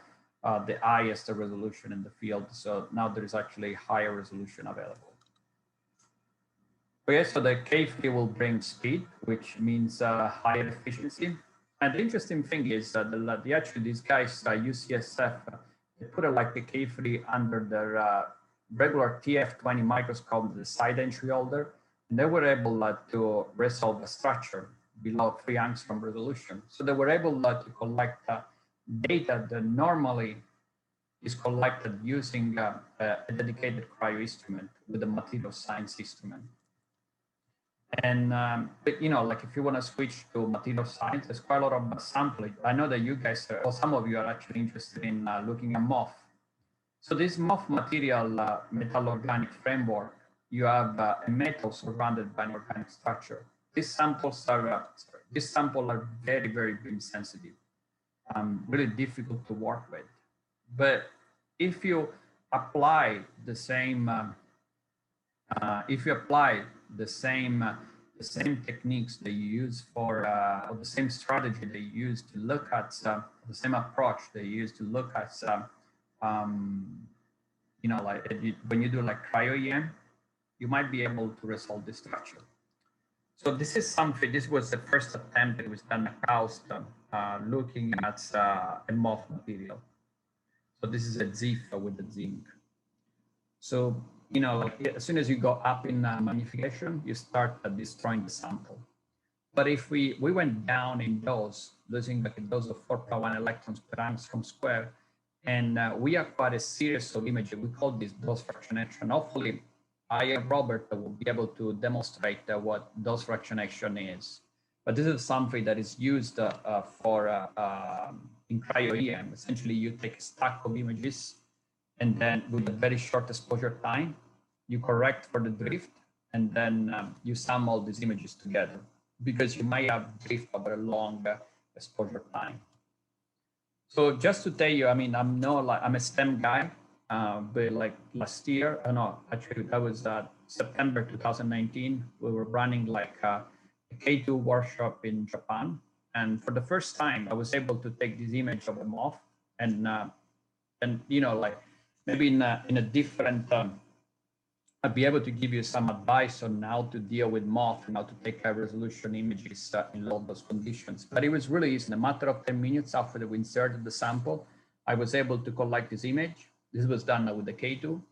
highest resolution in the field. So now there is actually higher resolution available. Okay, so the K3 will bring speed, which means higher efficiency. And the interesting thing is that actually these guys, UCSF, they put like the K3 under their regular TF20 microscope, the side entry holder, and they were able to resolve a structure below 3 angstrom resolution. So they were able to collect data that normally is collected using a dedicated cryo instrument with a material science instrument. And but, you know, like if you want to switch to material science, there's quite a lot of sampling. I know that you guys, or some of you, are actually interested in looking at MOF. So this MOF material metal organic framework, you have a metal surrounded by an organic structure. These samples are very, very beam sensitive, really difficult to work with. But if you apply the same, the same techniques that you use for, or the same strategy that you use to look at, the same approach that you use to look at, you know, like when you do like Cryo-EM, you might be able to resolve this structure. So this is something, this was the first attempt that was done at Houston, looking at a MOF material. So this is a ZIF with the zinc. So, you know, like as soon as you go up in magnification, you start destroying the sample. But if we went down in dose, losing like a dose of 4.1 electrons per angstrom square, and we acquired a series of images, we call this dose fractionation. Hopefully, I and Robert will be able to demonstrate what dose fractionation is. But this is something that is used for in Cryo-EM. Essentially, you take a stack of images, and then with a very short exposure time, you correct for the drift, and then you sum all these images together, because you might have drift over a long exposure time. So just to tell you, I mean, I'm a STEM guy, but like last year, no, actually that was September 2019, we were running like a K2 workshop in Japan. And for the first time, I was able to take this image of a MOF and you know, like maybe in a different, I'd be able to give you some advice on how to deal with MOF and how to take high resolution images in low dose conditions. But it was really easy. In a matter of 10 minutes after we inserted the sample, I was able to collect this image. This was done with the K2.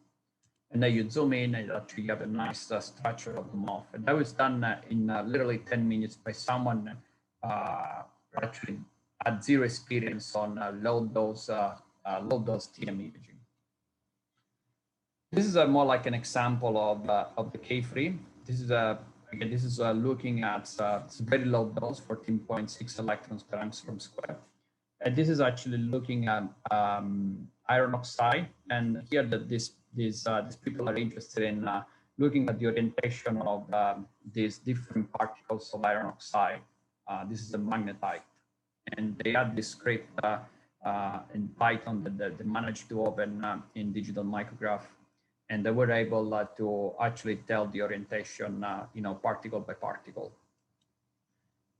And then you zoom in and actually you have a nice structure of the MOF. And that was done in literally 10 minutes by someone actually had zero experience on low dose TM imaging. This is more like an example of the K3. This is again, this is looking at very low dose, 14.6 electrons per angstrom square. And this is actually looking at iron oxide. And here that these people are interested in looking at the orientation of these different particles of iron oxide. This is a magnetite. And they had this script in Python that they managed to open in digital micrograph. And they were able to actually tell the orientation, you know, particle by particle.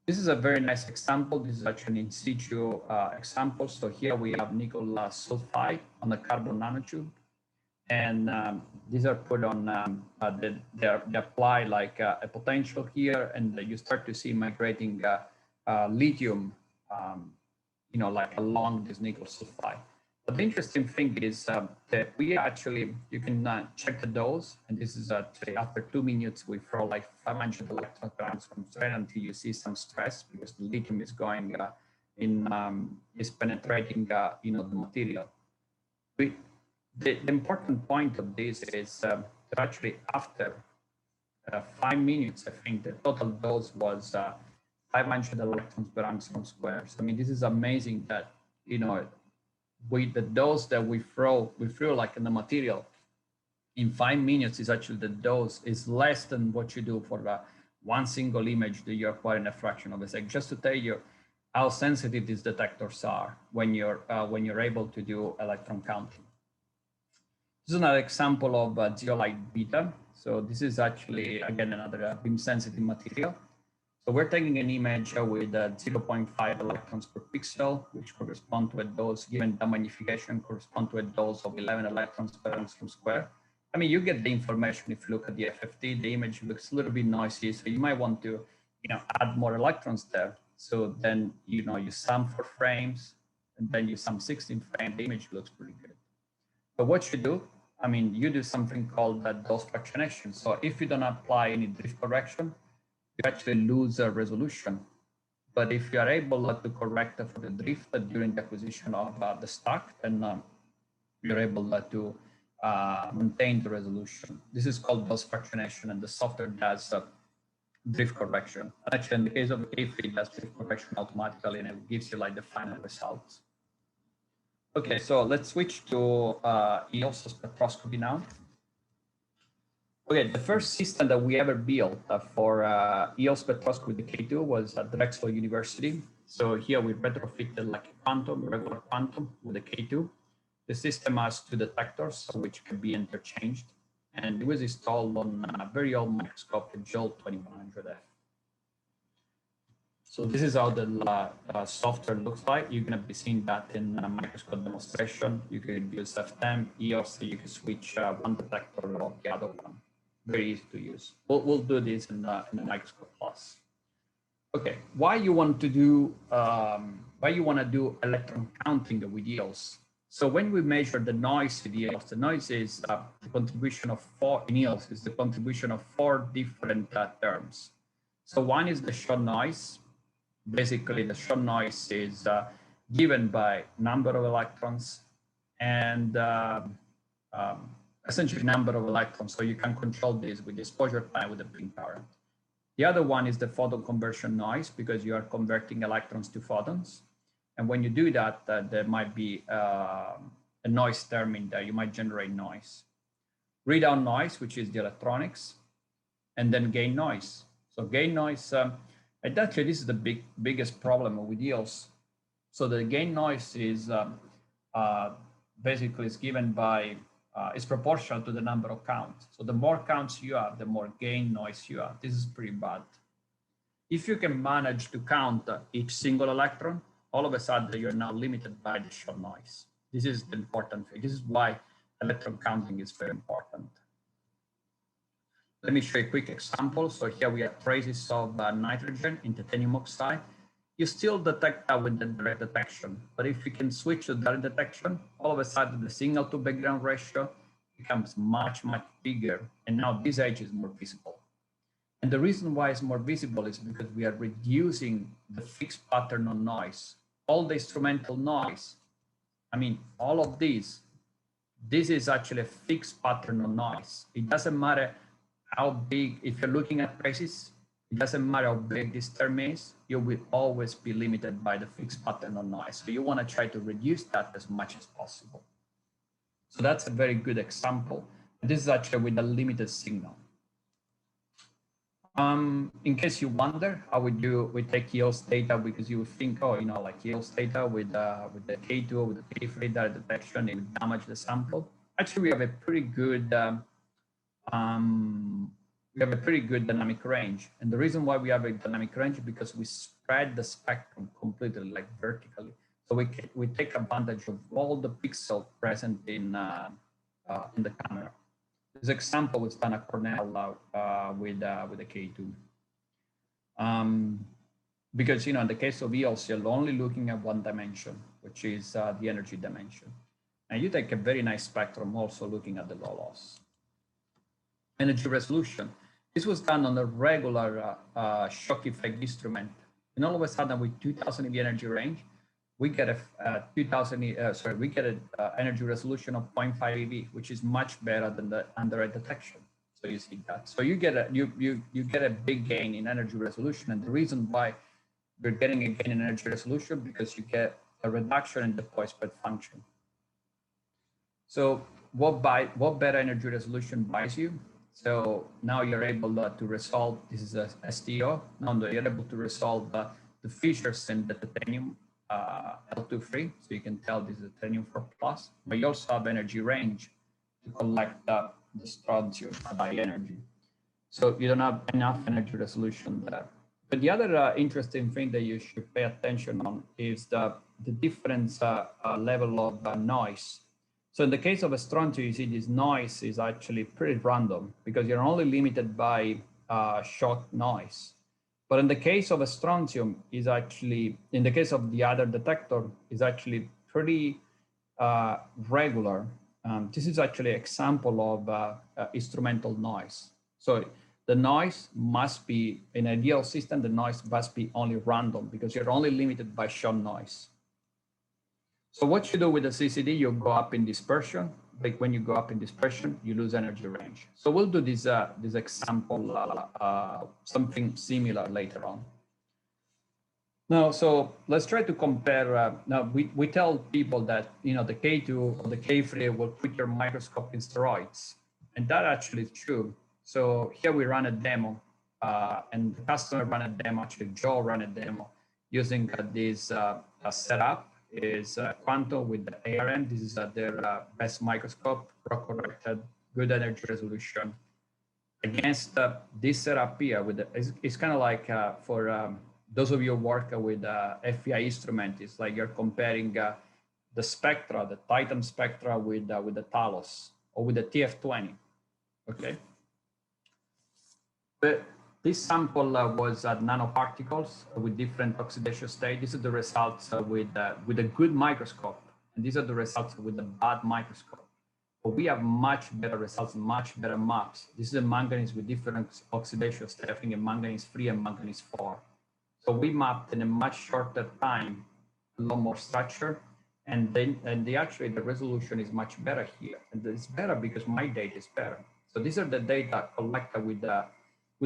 This is a very nice example. This is actually an in-situ example. So here we have nickel sulfide on a carbon nanotube. And these are put on, they apply like a potential here, and you start to see migrating lithium, you know, like along this nickel sulfide. But the interesting thing is that we actually, you can check the dose, and this is after 2 minutes, we throw like 500 electrons from straight until you see some stress, because the lithium is going is penetrating, you know, the material. The important point of this is that actually after 5 minutes, I think the total dose was 500 electrons per angstrom square. So, I mean, this is amazing that, you know, with the dose that we throw like in the material, in 5 minutes is actually the dose is less than what you do for one single image that you acquire in a fraction of a second. Just to tell you how sensitive these detectors are when you're able to do electron counting. This is another example of zeolite beta. So this is actually, again, another beam sensitive material. So we're taking an image with 0.5 electrons per pixel, which correspond to a dose, given the magnification, correspond to a dose of 11 electrons per angstrom square. I mean, you get the information if you look at the FFT. The image looks a little bit noisy, so you might want to, you know, add more electrons there. So then, you know, you sum 4 frames, and then you sum 16 frames. The image looks pretty good. But what you do, I mean, you do something called dose fractionation. So if you don't apply any drift correction, you actually lose resolution. But if you are able to correct for the drift during the acquisition of the stack, then you're able to maintain the resolution. This is called dose fractionation, and the software does drift correction. Actually, in the case of K3, it does drift correction automatically, and it gives you like the final results. Okay, so let's switch to EELS spectroscopy now. Okay, the first system that we ever built for EELS spectroscopy with the K2 was at Drexel University. So here we retrofitted like a quantum, regular quantum with the K2. The system has 2 detectors, which can be interchanged. And it was installed on a very old microscope, the JOL 2100F. So this is how the software looks like. You're going to be seeing that in a microscope demonstration. You can use F10, EOS, you can switch one detector or the other one. Very easy to use. We'll do this in the microscope class. Okay, why you want to do electron counting with EELS? So when we measure the noise in EELS, the noise is the contribution of 4 in EELS is the contribution of 4 different terms. So one is the shot noise. Basically, the shot noise is given by number of electrons and essentially number of electrons. So you can control this with the exposure time with the pin current. The other one is the photon conversion noise, because you are converting electrons to photons. And when you do that, there might be a noise term in there. You might generate noise. Readout noise, which is the electronics, and then gain noise. So gain noise, and actually this is the biggest problem with EELS. So the gain noise is basically is given by, is proportional to the number of counts. So the more counts you have, the more gain noise you have. This is pretty bad. If you can manage to count each single electron, all of a sudden you're now limited by the shot noise. This is the important thing. This is why electron counting is very important. Let me show you a quick example. So here we have traces of nitrogen in titanium oxide. You still detect that with the direct detection, but if you can switch to direct detection, all of a sudden the signal to background ratio becomes much, much bigger. And now this edge is more visible. And the reason why it's more visible is because we are reducing the fixed pattern of noise. All the instrumental noise, I mean, all of this is actually a fixed pattern of noise. It doesn't matter how big, if you're looking at traces, it doesn't matter how big this term is, you will always be limited by the fixed pattern of noise. So you want to try to reduce that as much as possible. So that's a very good example. This is actually with a limited signal. In case you wonder how we take EELS data, because you think, oh, you know, like EELS data with the K2 or with the K3 direct detection, it would damage the sample. Actually, we have a pretty good dynamic range. And the reason why we have a dynamic range is because we spread the spectrum completely, like vertically. So we take advantage of all the pixels present in the camera. This example was done at Cornell with the K2. Because, you know, in the case of EELS, you're only looking at one dimension, which is the energy dimension. And you take a very nice spectrum also looking at the low loss. Energy resolution. This was done on a regular shock effect instrument. And all of a sudden with 2000 in the energy range, we get an energy resolution of 0.5 eV, which is much better than the indirect detection. So you see that. So you get a big gain in energy resolution, and the reason why you're getting a gain in energy resolution because you get a reduction in the point spread function. So what better energy resolution buys you? So now you're able to resolve. This is a STO. Now you're able to resolve the features in the titanium. L2-free, so you can tell this is titanium 4+, but you also have energy range to collect the strontium by energy. So you don't have enough energy resolution there. But the other interesting thing that you should pay attention on is the difference level of noise. So in the case of a strontium, you see this noise is actually pretty random because you're only limited by shock noise. But in the case of a strontium, is actually, in the case of the other detector, is actually pretty regular. This is actually an example of instrumental noise. So the noise must be, in an ideal system, the noise must be only random because you're only limited by shock noise. So what you do with the CCD, you go up in dispersion. Like when you go up in dispersion, you lose energy range. So we'll do this example, something similar later on. Now, so let's try to compare. Now we tell people that, you know, the K2 or the K3 will put your microscope in steroids, and that actually is true. So here we run a demo, and the customer ran a demo. Actually, Joe ran a demo using this setup. Is Quantum with the ARM. This is their best microscope, corrected, good energy resolution. Against this setup here, with it's kind of like for those of you who work with FEI instrument, it's like you're comparing the spectra, the Titan spectra with the Talos or with the TF20. Okay. But this sample was nanoparticles with different oxidation state. These are the results with a good microscope, and these are the results with a bad microscope. But we have much better results, much better maps. This is a manganese with different oxidation state. I think a manganese 3 and manganese 4. So we mapped in a much shorter time, a lot more structure, and actually the resolution is much better here. And it's better because my data is better. So these are the data collected with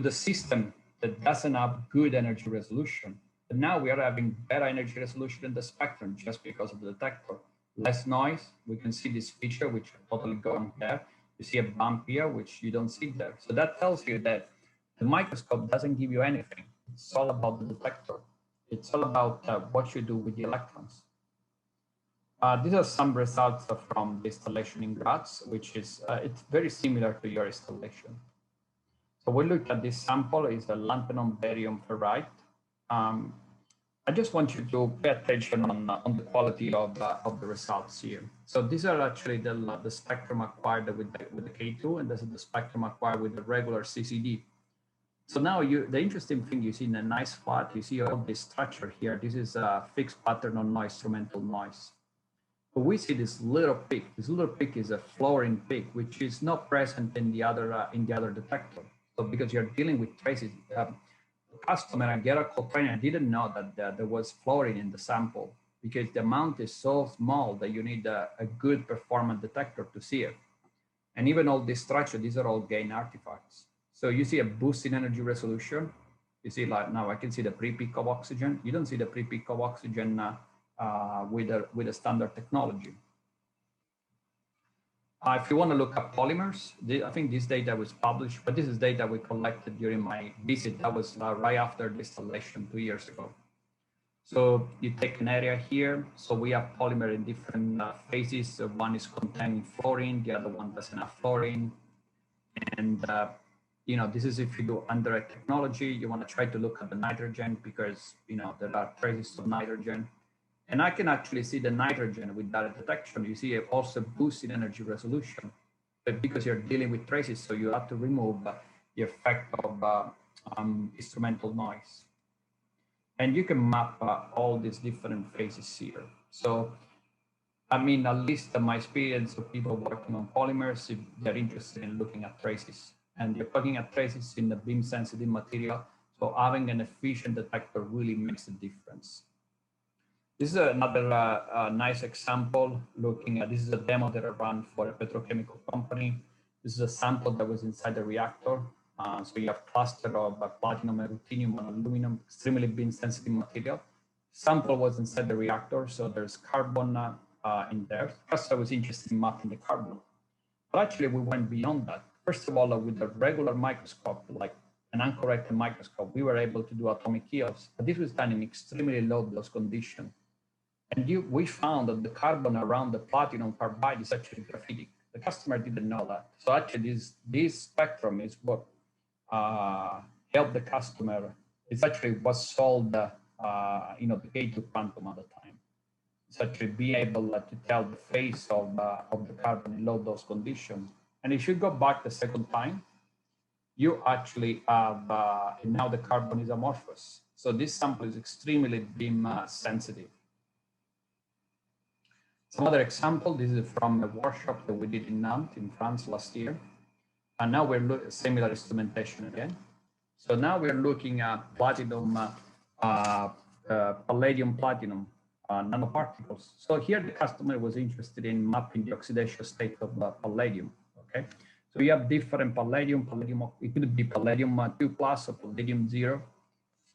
a system that doesn't have good energy resolution. But now we are having better energy resolution in the spectrum just because of the detector. Less noise, we can see this feature, which are totally gone there. You see a bump here, which you don't see there. So that tells you that the microscope doesn't give you anything. It's all about the detector. It's all about what you do with the electrons. These are some results from the installation in Graz, which is, it's very similar to your installation. So we look at this sample is the lanthanum barium ferrite. I just want you to pay attention on the quality of the results here. So these are actually the spectrum acquired with the K2, and this is the spectrum acquired with the regular CCD. So now the interesting thing you see in a nice plot, you see all this structure here. This is a fixed pattern on noise, instrumental noise. But we see this little peak. This little peak is a fluorine peak, which is not present in the other detector. So because you're dealing with traces, the customer and Gatan trainer didn't know that there was fluorine in the sample because the amount is so small that you need a good performance detector to see it. And even all this structure, these are all gain artifacts. So you see a boost in energy resolution. You see, like now I can see the pre-peak of oxygen. You don't see the pre-peak of oxygen with a standard technology. If you want to look at polymers, I think this data was published, but this is data we collected during my visit. That was right after the installation 2 years ago. So you take an area here. So we have polymer in different phases. So one is containing fluorine, the other one doesn't have fluorine. And you know, this is if you do indirect technology, you want to try to look at the nitrogen because, you know, there are traces of nitrogen. And I can actually see the nitrogen with direct detection. You see also boost in energy resolution, but because you're dealing with traces, so you have to remove the effect of instrumental noise. And you can map all these different phases here. So, I mean, at least my experience of people working on polymers, if they're interested in looking at traces. And you're looking at traces in the beam sensitive material. So having an efficient detector really makes a difference. This is another nice example looking at, this is a demo that I ran for a petrochemical company. This is a sample that was inside the reactor. So you have cluster of platinum and ruthenium and aluminum, extremely beam sensitive material. Sample was inside the reactor, so there's carbon in there. First, I was interested in mapping the carbon. But actually, we went beyond that. First of all, with a regular microscope, like an uncorrected microscope, we were able to do atomic EELS, but this was done in extremely low dose condition. And we found that the carbon around the platinum carbide is actually graphitic. The customer didn't know that. So actually, this spectrum is what helped the customer. It's actually what solved you know, the K2 quantum at the time. It's actually be able to tell the phase of the carbon in low dose conditions. And if you go back the second time, you actually have now the carbon is amorphous. So this sample is extremely beam sensitive. Some other example, this is from a workshop that we did in Nantes in France last year. And now we're looking at similar instrumentation again. So now we're looking at platinum, palladium platinum. nanoparticles. So here the customer was interested in mapping the oxidation state of palladium. Okay, so you have different palladium. It could be palladium 2 plus or palladium 0.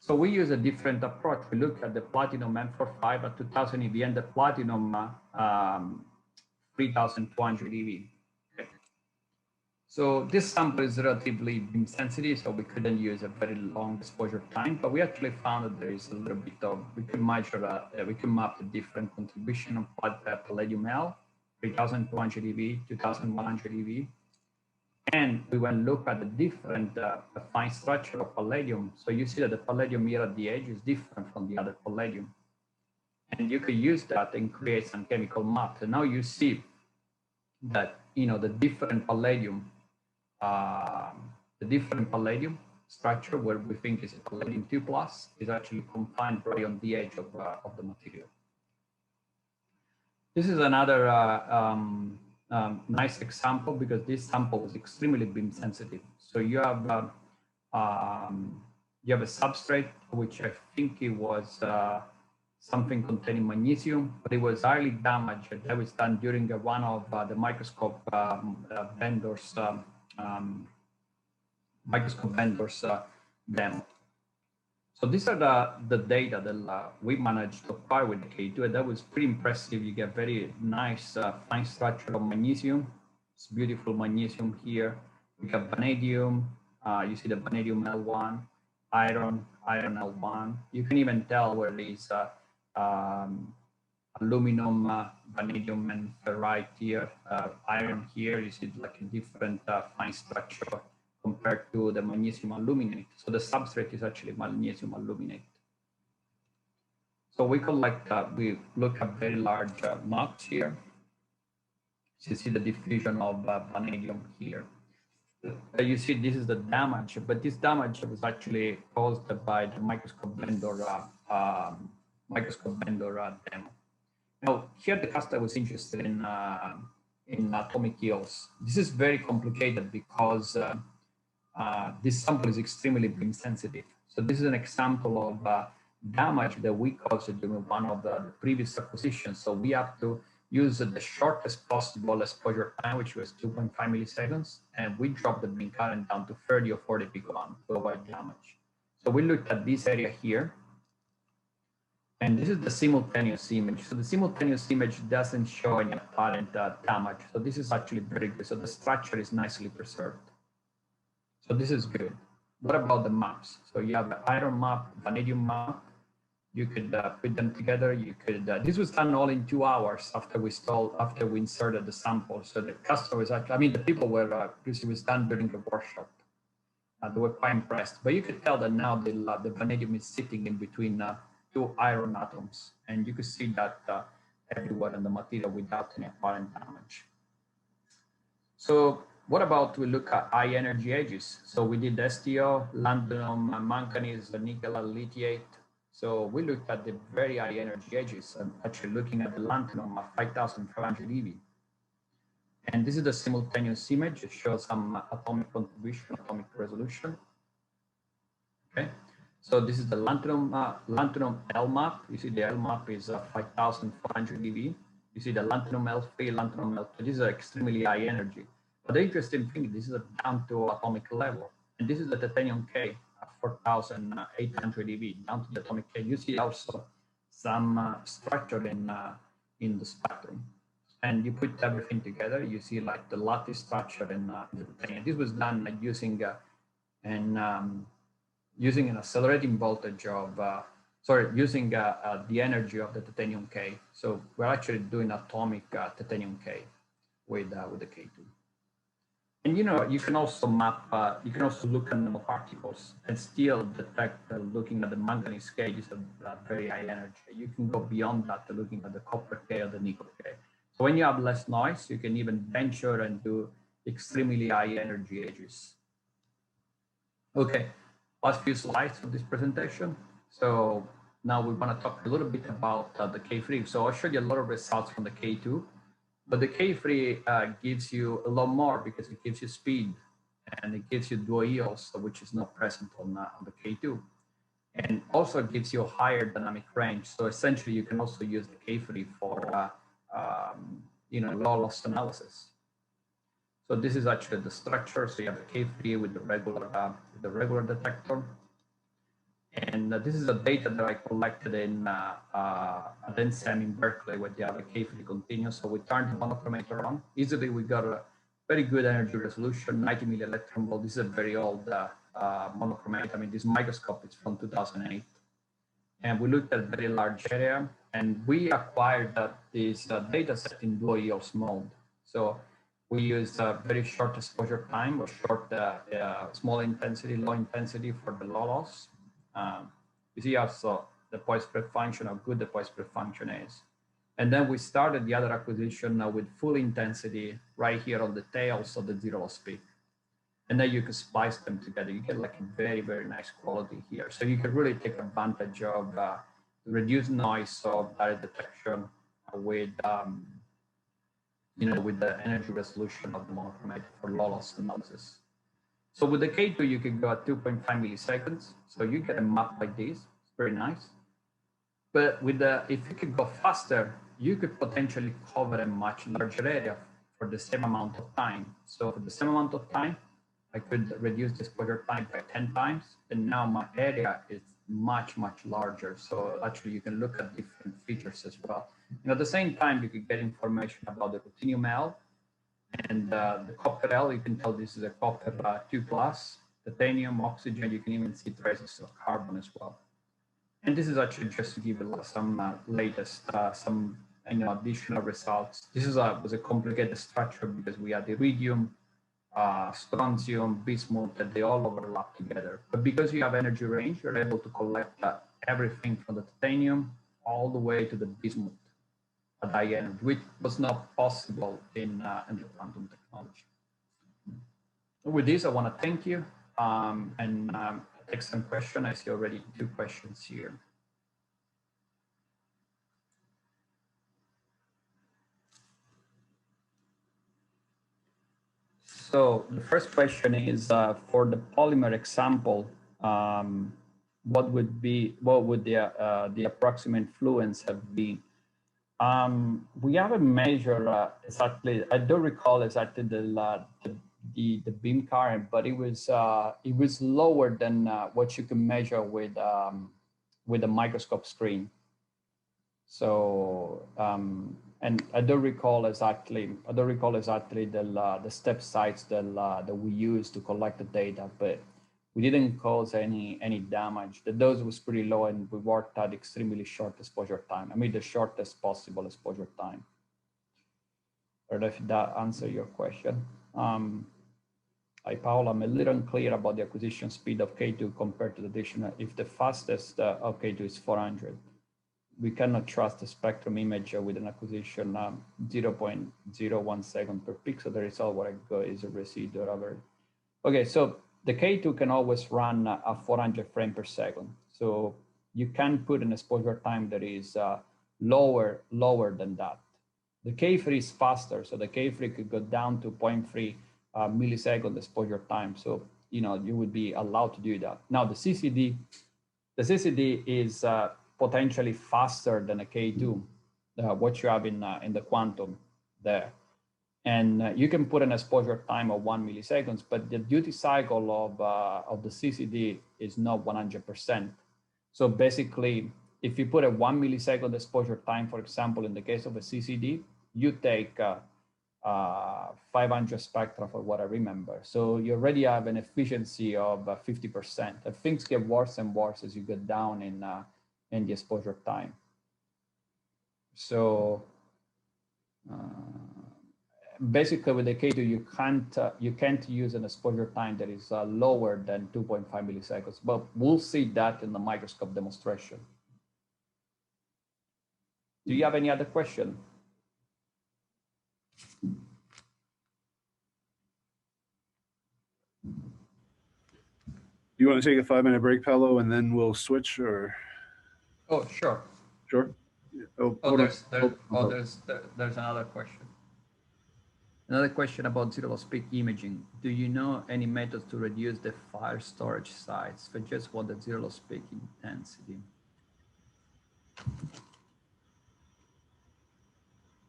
So we use a different approach. We look at the platinum M45 at 2000 EV and the platinum 3200 EV. Okay. So this sample is relatively beam sensitive, so we couldn't use a very long exposure time, but we actually found that there is a little bit of, we can measure, we can map the different contribution of palladium L, 3200 EV, 2100 EV. And we went look at the different fine structure of palladium. So you see that the palladium here at the edge is different from the other palladium. And you could use that and create some chemical maps. And now you see that, you know, the different palladium structure where we think is a palladium 2 plus is actually confined right on the edge of the material. This is another nice example because this sample was extremely beam sensitive. So you have a substrate, which I think it was something containing magnesium, but it was highly damaged. That was done during one of the microscope vendors demo. So these are the data that we managed to acquire with the K2, and that was pretty impressive. You get very nice fine structure of magnesium. It's beautiful magnesium here. We have vanadium. You see the vanadium L1, iron L1. You can even tell where these aluminum, vanadium, and ferrite here, iron here. You see like a different fine structure compared to the magnesium aluminate. So the substrate is actually magnesium aluminate. So we collect, we look at very large maps here. So you see the diffusion of vanadium here. You see this is the damage, but this damage was actually caused by the microscope vendor demo. Now here the customer was interested in atomic EELS. This is very complicated because this sample is extremely beam sensitive. So this is an example of damage that we caused during one of the previous acquisitions. So we have to use the shortest possible exposure time, which was 2.5 milliseconds, and we dropped the beam current down to 30 or 40 picovolt to avoid damage. So we looked at this area here, and this is the simultaneous image. So the simultaneous image doesn't show any apparent damage. So this is actually very good. So the structure is nicely preserved. So this is good. What about the maps? So you have the iron map, vanadium map. You could put them together. You could. This was done all in 2 hours after we inserted the sample. So the customer was actually, I mean, the people were. This was done during the workshop. They were quite impressed. But you could tell that now the vanadium is sitting in between 2 iron atoms, and you could see that everywhere in the material without any apparent damage. So what about we look at high energy edges? So we did STO, lanthanum, manganese, nickel, lithiate. So we looked at the very high energy edges, and actually looking at the lanthanum at 5,500 EV. And this is the simultaneous image. It shows some atomic contribution, atomic resolution. Okay, so this is the lanthanum L map. You see the L map is 5,400 EV. You see the lanthanum L3, lanthanum L2. These are extremely high energy. But the interesting thing, this is down to atomic level. And this is the titanium K at 4,800 EV, down to the atomic K. You see also some structure in the spectrum. And you put everything together, you see like the lattice structure in the titanium. This was done using using an accelerating voltage of, using the energy of the titanium K. So we're actually doing atomic titanium K with the K2. And you know, you can also map, you can also look at nanoparticles and still detect looking at the manganese K is a very high energy. You can go beyond that to looking at the copper K or the nickel K. So when you have less noise, you can even venture and do extremely high energy edges. Okay, last few slides of this presentation. So now we want to talk a little bit about the K3. So I'll show you a lot of results from the K2. But the K3 gives you a lot more because it gives you speed and it gives you dual EELS, which is not present on the K2. and also gives you a higher dynamic range. So essentially, you can also use the K3 for low loss analysis. So this is actually the structure. So you have the K3 with the regular detector. And this is the data that I collected in at NCEM in Berkeley, where they have a K3 continuous. So we turned the monochromator on. Easily, we got a very good energy resolution, 90 millielectron volt. This is a very old monochromator. I mean, this microscope is from 2008. And we looked at a very large area, and we acquired this data set in dual EELS mode. So we used very short exposure time, or short, small intensity, low intensity for the low loss. You see also the point spread function, how good the point spread function is. And then we started the other acquisition with full intensity right here on the tails of the zero loss peak. And then you can splice them together. You get like a very, very nice quality here. So you can really take advantage of the reduced noise of direct detection with, with the energy resolution of the monochromator for low loss analysis. So with the K2, you can go at 2.5 milliseconds. So you get a map like this. It's very nice. But with if you could go faster, you could potentially cover a much larger area for the same amount of time. So for the same amount of time, I could reduce the exposure time by 10 times. And now my area is much, much larger. So actually, you can look at different features as well. And at the same time, you could get information about the ruthenium L. And the copper L, you can tell this is a copper 2+, titanium, oxygen, you can even see traces of carbon as well. And this is actually just to give you some latest, some additional results. This was a complicated structure because we had iridium, strontium, bismuth, that they all overlap together. But because you have energy range, you're able to collect everything from the titanium all the way to the bismuth at high energy, which was not possible in the quantum technology. With this, I want to thank you and take some questions. I see already 2 questions here. So the first question is for the polymer example, what would the approximate fluence have been? We haven't measured exactly. I don't recall exactly the beam current, but it was lower than what you can measure with a microscope screen. So and I don't recall exactly the step size that we used to collect the data, but we didn't cause any damage. The dose was pretty low, and we worked at extremely short exposure time. I mean, the shortest possible exposure time. I don't know if that answers your question. Hi, Paolo, I'm a little unclear about the acquisition speed of K2 compared to the additional. If the fastest of K2 is 400, we cannot trust the spectrum image with an acquisition 0.01 second per pixel. The result what I got is a residual average. Okay, so the K2 can always run at 400 frames per second. So you can put an exposure time that is lower than that. The K3 is faster, so the K3 could go down to 0.3 millisecond exposure time. So you would be allowed to do that. Now the CCD is potentially faster than a K2, what you have in the quantum there. And you can put an exposure time of 1 milliseconds, but the duty cycle of the CCD is not 100%. So basically, if you put a 1 millisecond exposure time, for example, in the case of a CCD, you take 500 spectra for what I remember. So you already have an efficiency of 50%. And things get worse and worse as you get down in the exposure time. So basically with the K2, you can't use an exposure time that is lower than 2.5 milliseconds, but we'll see that in the microscope demonstration. Do you have any other question? Do you want to take a 5-minute break, Paolo, and then we'll switch, or? Oh, sure. Sure. There's another question. Another question about zero loss peak imaging. Do you know any methods to reduce the fire storage size? Suggest what the zero loss peak intensity.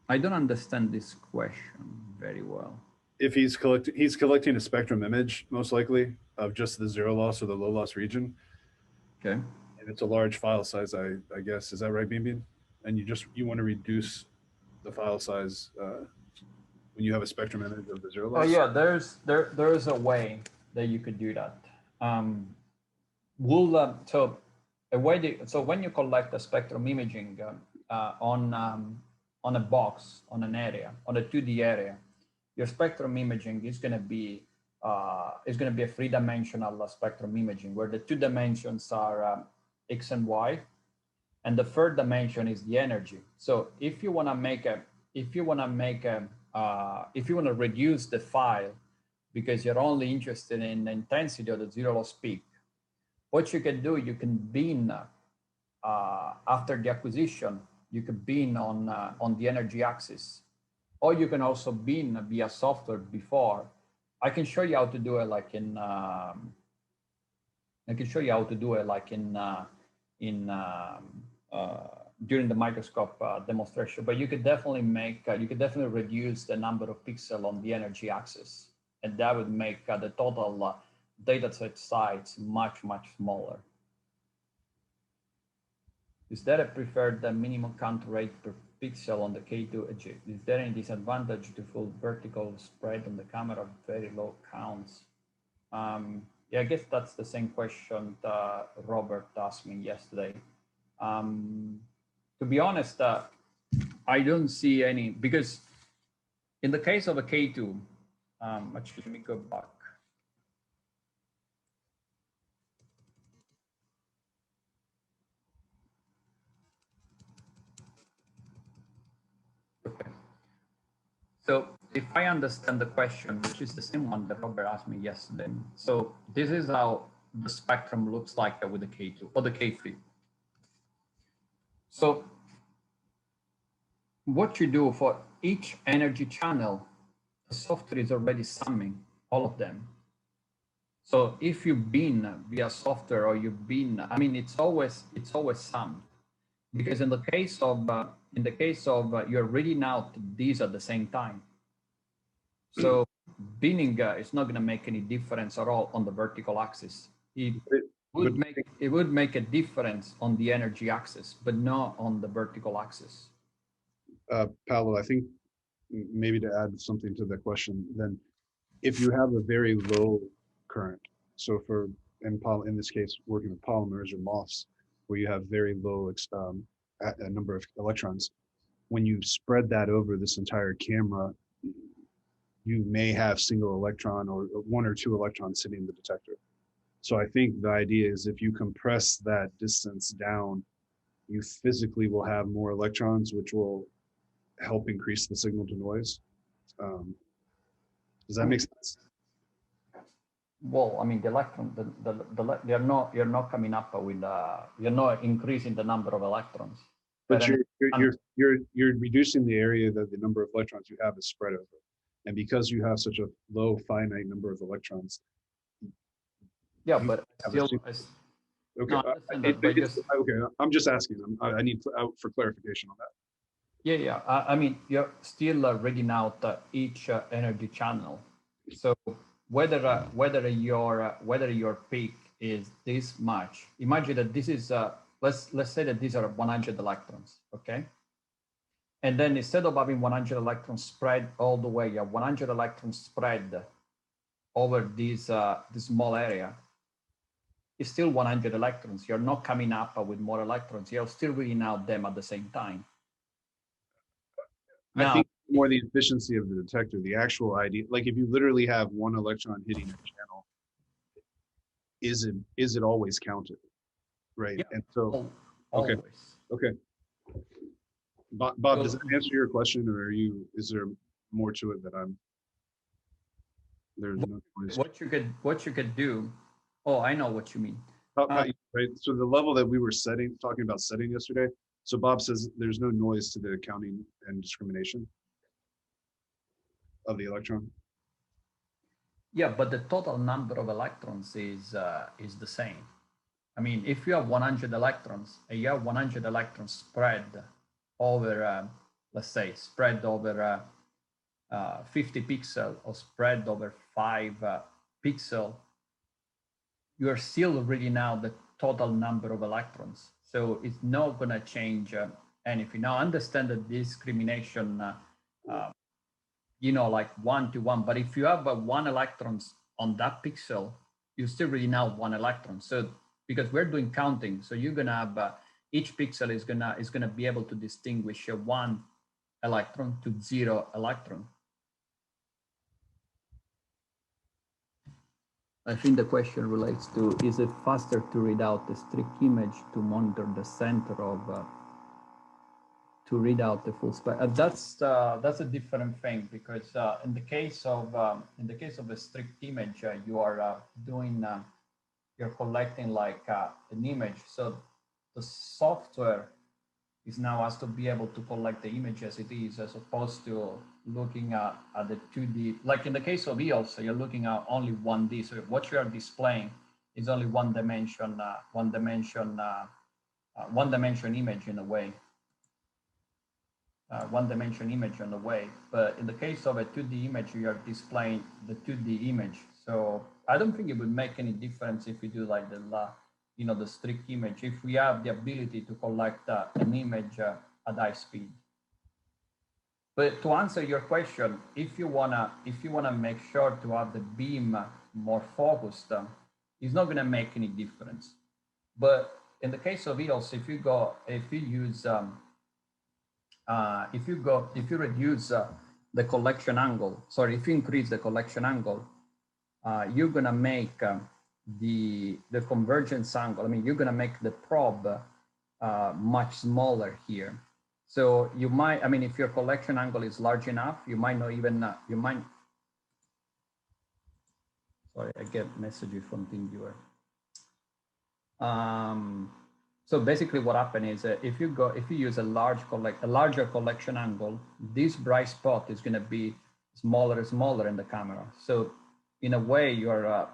I don't understand this question very well. If he's collecting a spectrum image, most likely, of just the zero loss or the low loss region. Okay. And it's a large file size, I guess. Is that right, Bean? And you want to reduce the file size when you have a spectrum image of the zero loss? Oh yeah, there's a way that you could do that. So when you collect the spectrum imaging on a box, on an area, on a 2D area, your spectrum imaging is going to be a three-dimensional spectrum imaging where the two dimensions are X and Y, and the third dimension is the energy. So if you want to reduce the file because you're only interested in the intensity of the zero loss peak, what you can do, you can bin after the acquisition, you can bin on the energy axis, or you can also bin via software before. I can show you how to do it like during the microscope demonstration, but you could definitely reduce the number of pixels on the energy axis, and that would make the total dataset size much smaller. Is there a preferred minimum count rate per pixel on the K2 edge? Is there any disadvantage to full vertical spread on the camera, very low counts? Yeah, I guess that's the same question that Robert asked me yesterday. To be honest, I don't see any, because in the case of a K2, actually, let me go back. Okay. So if I understand the question, which is the same one that Robert asked me yesterday. So this is how the spectrum looks like with the K2 or the K3. So what you do for each energy channel, the software is already summing all of them. So if you've been via software or you've been, I mean, it's always summed, because in the case of you're reading out these at the same time. So binning is not going to make any difference at all on the vertical axis. It would make a difference on the energy axis, but not on the vertical axis. Paolo, I think maybe to add something to the question, then if you have a very low current, so in this case, working with polymers or MOFs, where you have very low a number of electrons, when you spread that over this entire camera, you may have single electron or one or two electrons sitting in the detector. So I think the idea is if you compress that distance down, you physically will have more electrons, which will help increase the signal to noise. Does that make sense? Well, I mean, the electron, you're not coming up with, you're not increasing the number of electrons. But you're reducing the area that the number of electrons you have is spread over. And because you have such a low finite number of electrons. Yeah, but still. Okay, okay. I'm just asking. I need for clarification on that. Yeah. I mean, you're still reading out each energy channel. So whether your peak is this much, imagine that this is let's say that these are 100 electrons, okay? And then instead of having 100 electrons spread all the way, you have 100 electrons spread over this small area. It's still 100 electrons. You're not coming up with more electrons. You're still reading out them at the same time. I think more the efficiency of the detector, the actual idea, like if you literally have one electron hitting a channel, is it always counted, right? Yeah, and so, always. Okay. Bob, does that answer your question, or is there more to it that there's no noise? What you could do? Oh, I know what you mean. Right. So the level that we were talking about setting yesterday. So Bob says there's no noise to the counting and discrimination. of the electron. Yeah, but the total number of electrons is the same. I mean, if you have 100 electrons and you have 100 electrons spread over, let's say, spread over 50 pixel or spread over 5 pixel, you're still reading out the total number of electrons. So it's not going to change anything. Now, understand the discrimination, you know, like 1 to 1. But if you have 1 electrons on that pixel, you're still reading out 1 electron. So because we're doing counting, so you're going to have each pixel is gonna be able to distinguish 1 electron to 0 electron. I think the question relates to, is it faster to read out the strict image to monitor the center of, to read out the full spectrum? That's a different thing, because in the case of a strict image, you are doing, you're collecting like an image. So the software is now has to be able to collect the image as it is, as opposed to looking at the 2D. Like in the case of EELS, you're looking at only 1D. So what you are displaying is only one dimension image in a way. One-dimension image in a way. But in the case of a 2D image, you are displaying the 2D image. So I don't think it would make any difference if we do like the the strict image, if we have the ability to collect an image at high speed. But to answer your question, if you wanna make sure to have the beam more focused, it's not gonna make any difference. But in the case of EELS, if you reduce the collection angle, sorry, if you increase the collection angle, you're gonna make the convergence angle. I mean, you're gonna make the probe much smaller here. So you might, I mean, if your collection angle is large enough, you might not even, sorry, I get messages from TeamViewer. So basically what happened is if you use a larger collection angle, this bright spot is gonna be smaller and smaller in the camera. So in a way, you're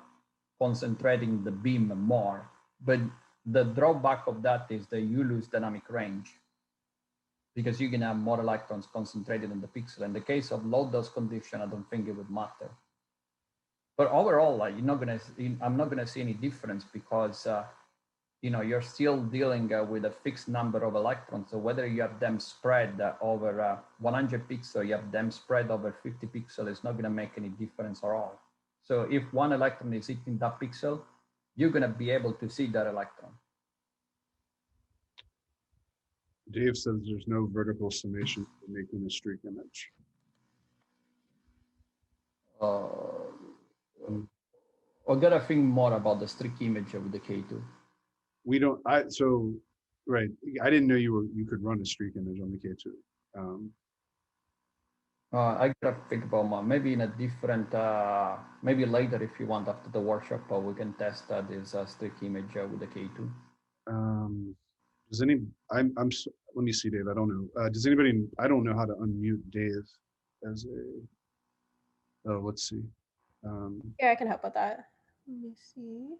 concentrating the beam more, but the drawback of that is that you lose dynamic range because you're gonna have more electrons concentrated in the pixel. In the case of low dose condition, I don't think it would matter. But overall, I'm not gonna see any difference because you're still dealing with a fixed number of electrons. So whether you have them spread over 100 pixels, you have them spread over 50 pixels, it's not gonna make any difference at all. So if 1 electron is hitting that pixel, you're gonna be able to see that electron. Dave says there's no vertical summation for making a streak image. I gotta think more about the streak image with the K2. We don't. Right. I didn't know you could run a streak image on the K2. I gotta think about more. Maybe in a different, maybe later if you want after the workshop, we can test this streak image with the K2. Does any? Let me see, Dave. I don't know. Does anybody? I don't know how to unmute Dave as a. Oh, let's see. Yeah, I can help with that. Let me see.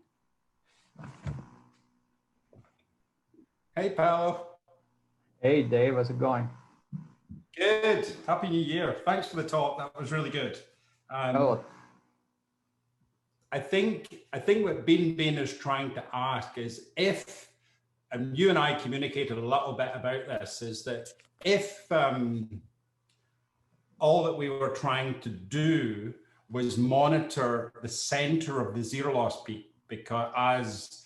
Hey, Paolo. Hey, Dave. How's it going? Good. Happy New Year. Thanks for the talk. That was really good. I think what Bin is trying to ask is if, and you and I communicated a little bit about this, is that if all that we were trying to do was monitor the center of the zero loss peak, because as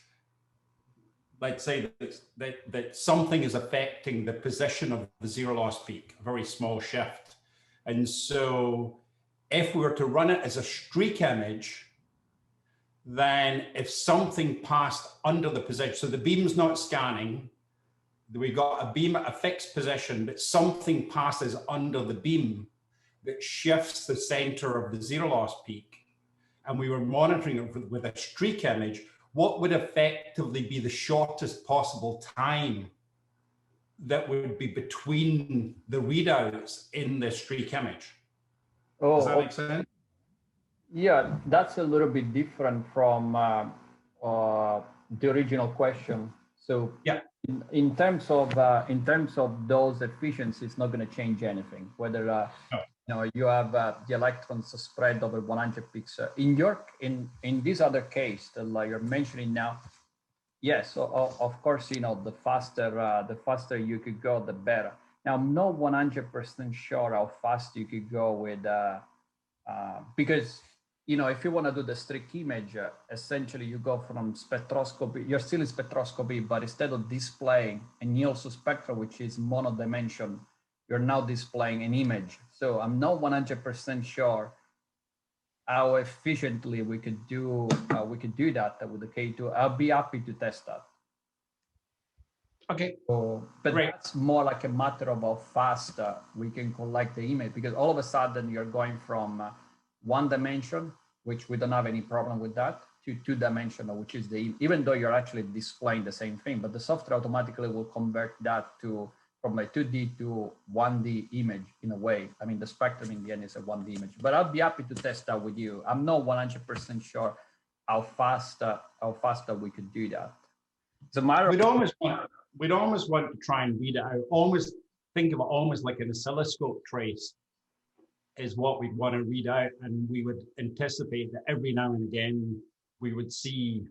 let's say that something is affecting the position of the zero loss peak, a very small shift. And so if we were to run it as a streak image, then if something passed under the position, so the beam's not scanning, we got a beam at a fixed position, but something passes under the beam that shifts the center of the zero loss peak, and we were monitoring it with a streak image, what would effectively be the shortest possible time that would be between the readouts in the streak image? Does that Oh, make sense? yeah, that's a little bit different from the original question. So Yeah. in terms of those efficiencies, it's not going to change anything. Whether No. you know you have the electrons spread over 100 peaks. In this other case that like you're mentioning now, yes, of course, you know, the faster you could go, the better. Now, I'm not 100% sure how fast you could go with, because, you know, if you want to do the strict image, essentially you go from spectroscopy, you're still in spectroscopy, but instead of displaying a EELS spectrum, which is monodimension, you're now displaying an image. So I'm not 100% sure how efficiently we could do that with the K2. I'll be happy to test that. Okay. So, but Great. that's more like a matter of how fast we can collect the image, because all of a sudden you're going from one dimension, which we don't have any problem with that, to two-dimensional, which is even though you're actually displaying the same thing, but the software automatically will convert that from a 2D to 1D image in a way. I mean, the spectrum in the end is a 1D image, but I'll be happy to test that with you. I'm not 100% sure how fast we could do that. It's a matter We'd of almost want to try and read it out. Almost think of it almost like an oscilloscope trace is what we'd want to read out, and we would anticipate that every now and again we would see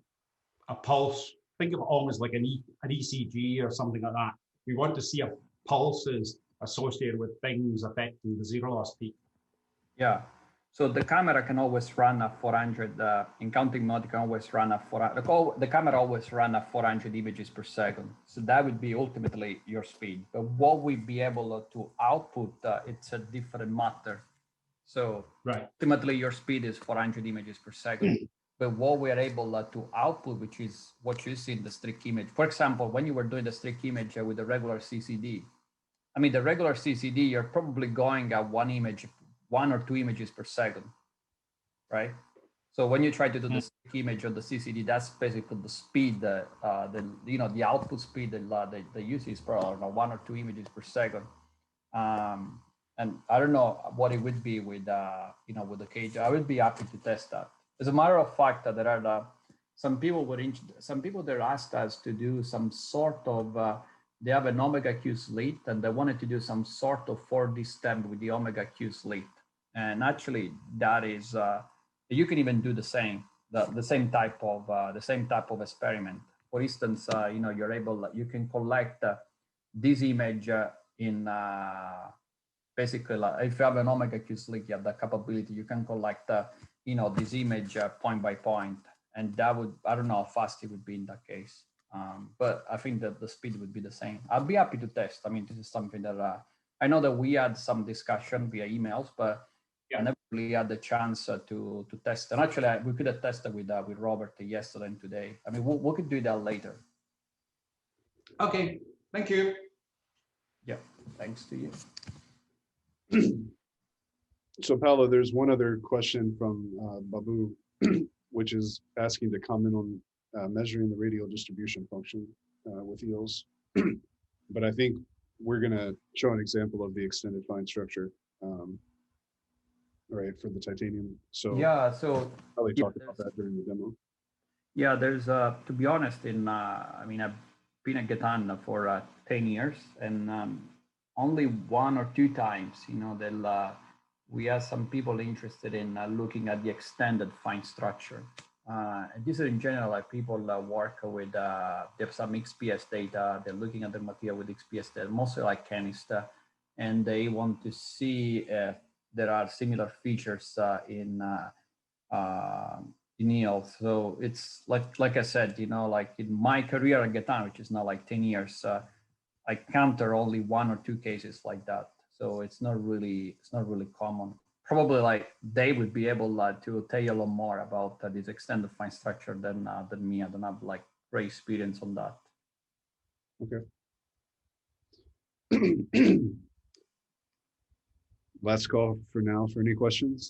a pulse. Think of it almost like an ECG or something like that. We want to see a pulses associated with things affecting the zero loss peak. Yeah. So the camera can always run at 400, in counting mode, it can always run at 400, the camera always run at 400 images per second. So that would be ultimately your speed. But what we'd be able to output, it's a different matter. So right. Ultimately your speed is 400 images per second. But what we're able to output, which is what you see in the strict image. For example, when you were doing the strict image with the regular CCD, I mean, the regular CCD, you're probably going at one or two images per second, right? So when you try to do the strict image of the CCD, that's basically the speed, the output speed that the use is probably, I don't know, 1 or 2 images per second. And I don't know what it would be with, with the cage. I would be happy to test that. As a matter of fact, there are some people that asked us to do some sort of, they have an omega Q slit and they wanted to do some sort of 4D stem with the omega Q slit. And actually that is, you can even do the same type of experiment. For instance, you can collect this image in, basically, if you have an omega Q slit, you have the capability, you can collect, this image point by point. And that would, I don't know how fast it would be in that case. But I think that the speed would be the same. I'll be happy to test. I mean, this is something that I know that we had some discussion via emails, but I never really had the chance to test. And actually, we could have tested with Robert yesterday and today. I mean, we could do that later. Okay, thank you. Yeah, thanks to you. So Paolo, there's one other question from Babu, which is asking to comment on measuring the radial distribution function with EELS. But I think we're going to show an example of the extended fine structure, right, for the titanium. So yeah, so probably talk about that during the demo. Yeah, there's to be honest, I mean, I've been at Gatan for 10 years, and only 1 or 2 times, we have some people interested in looking at the extended fine structure. And these are in general, like people work with, they have some XPS data, they're looking at the material with XPS data, mostly like chemists, and they want to see if there are similar features in EELS. So it's like I said, like in my career at Gatan, which is now like 10 years, I counter only 1 or 2 cases like that. So it's not really common. Probably like they would be able to tell you a lot more about this extended fine structure than me. I don't have like great experience on that. Okay. Last call for now for any questions.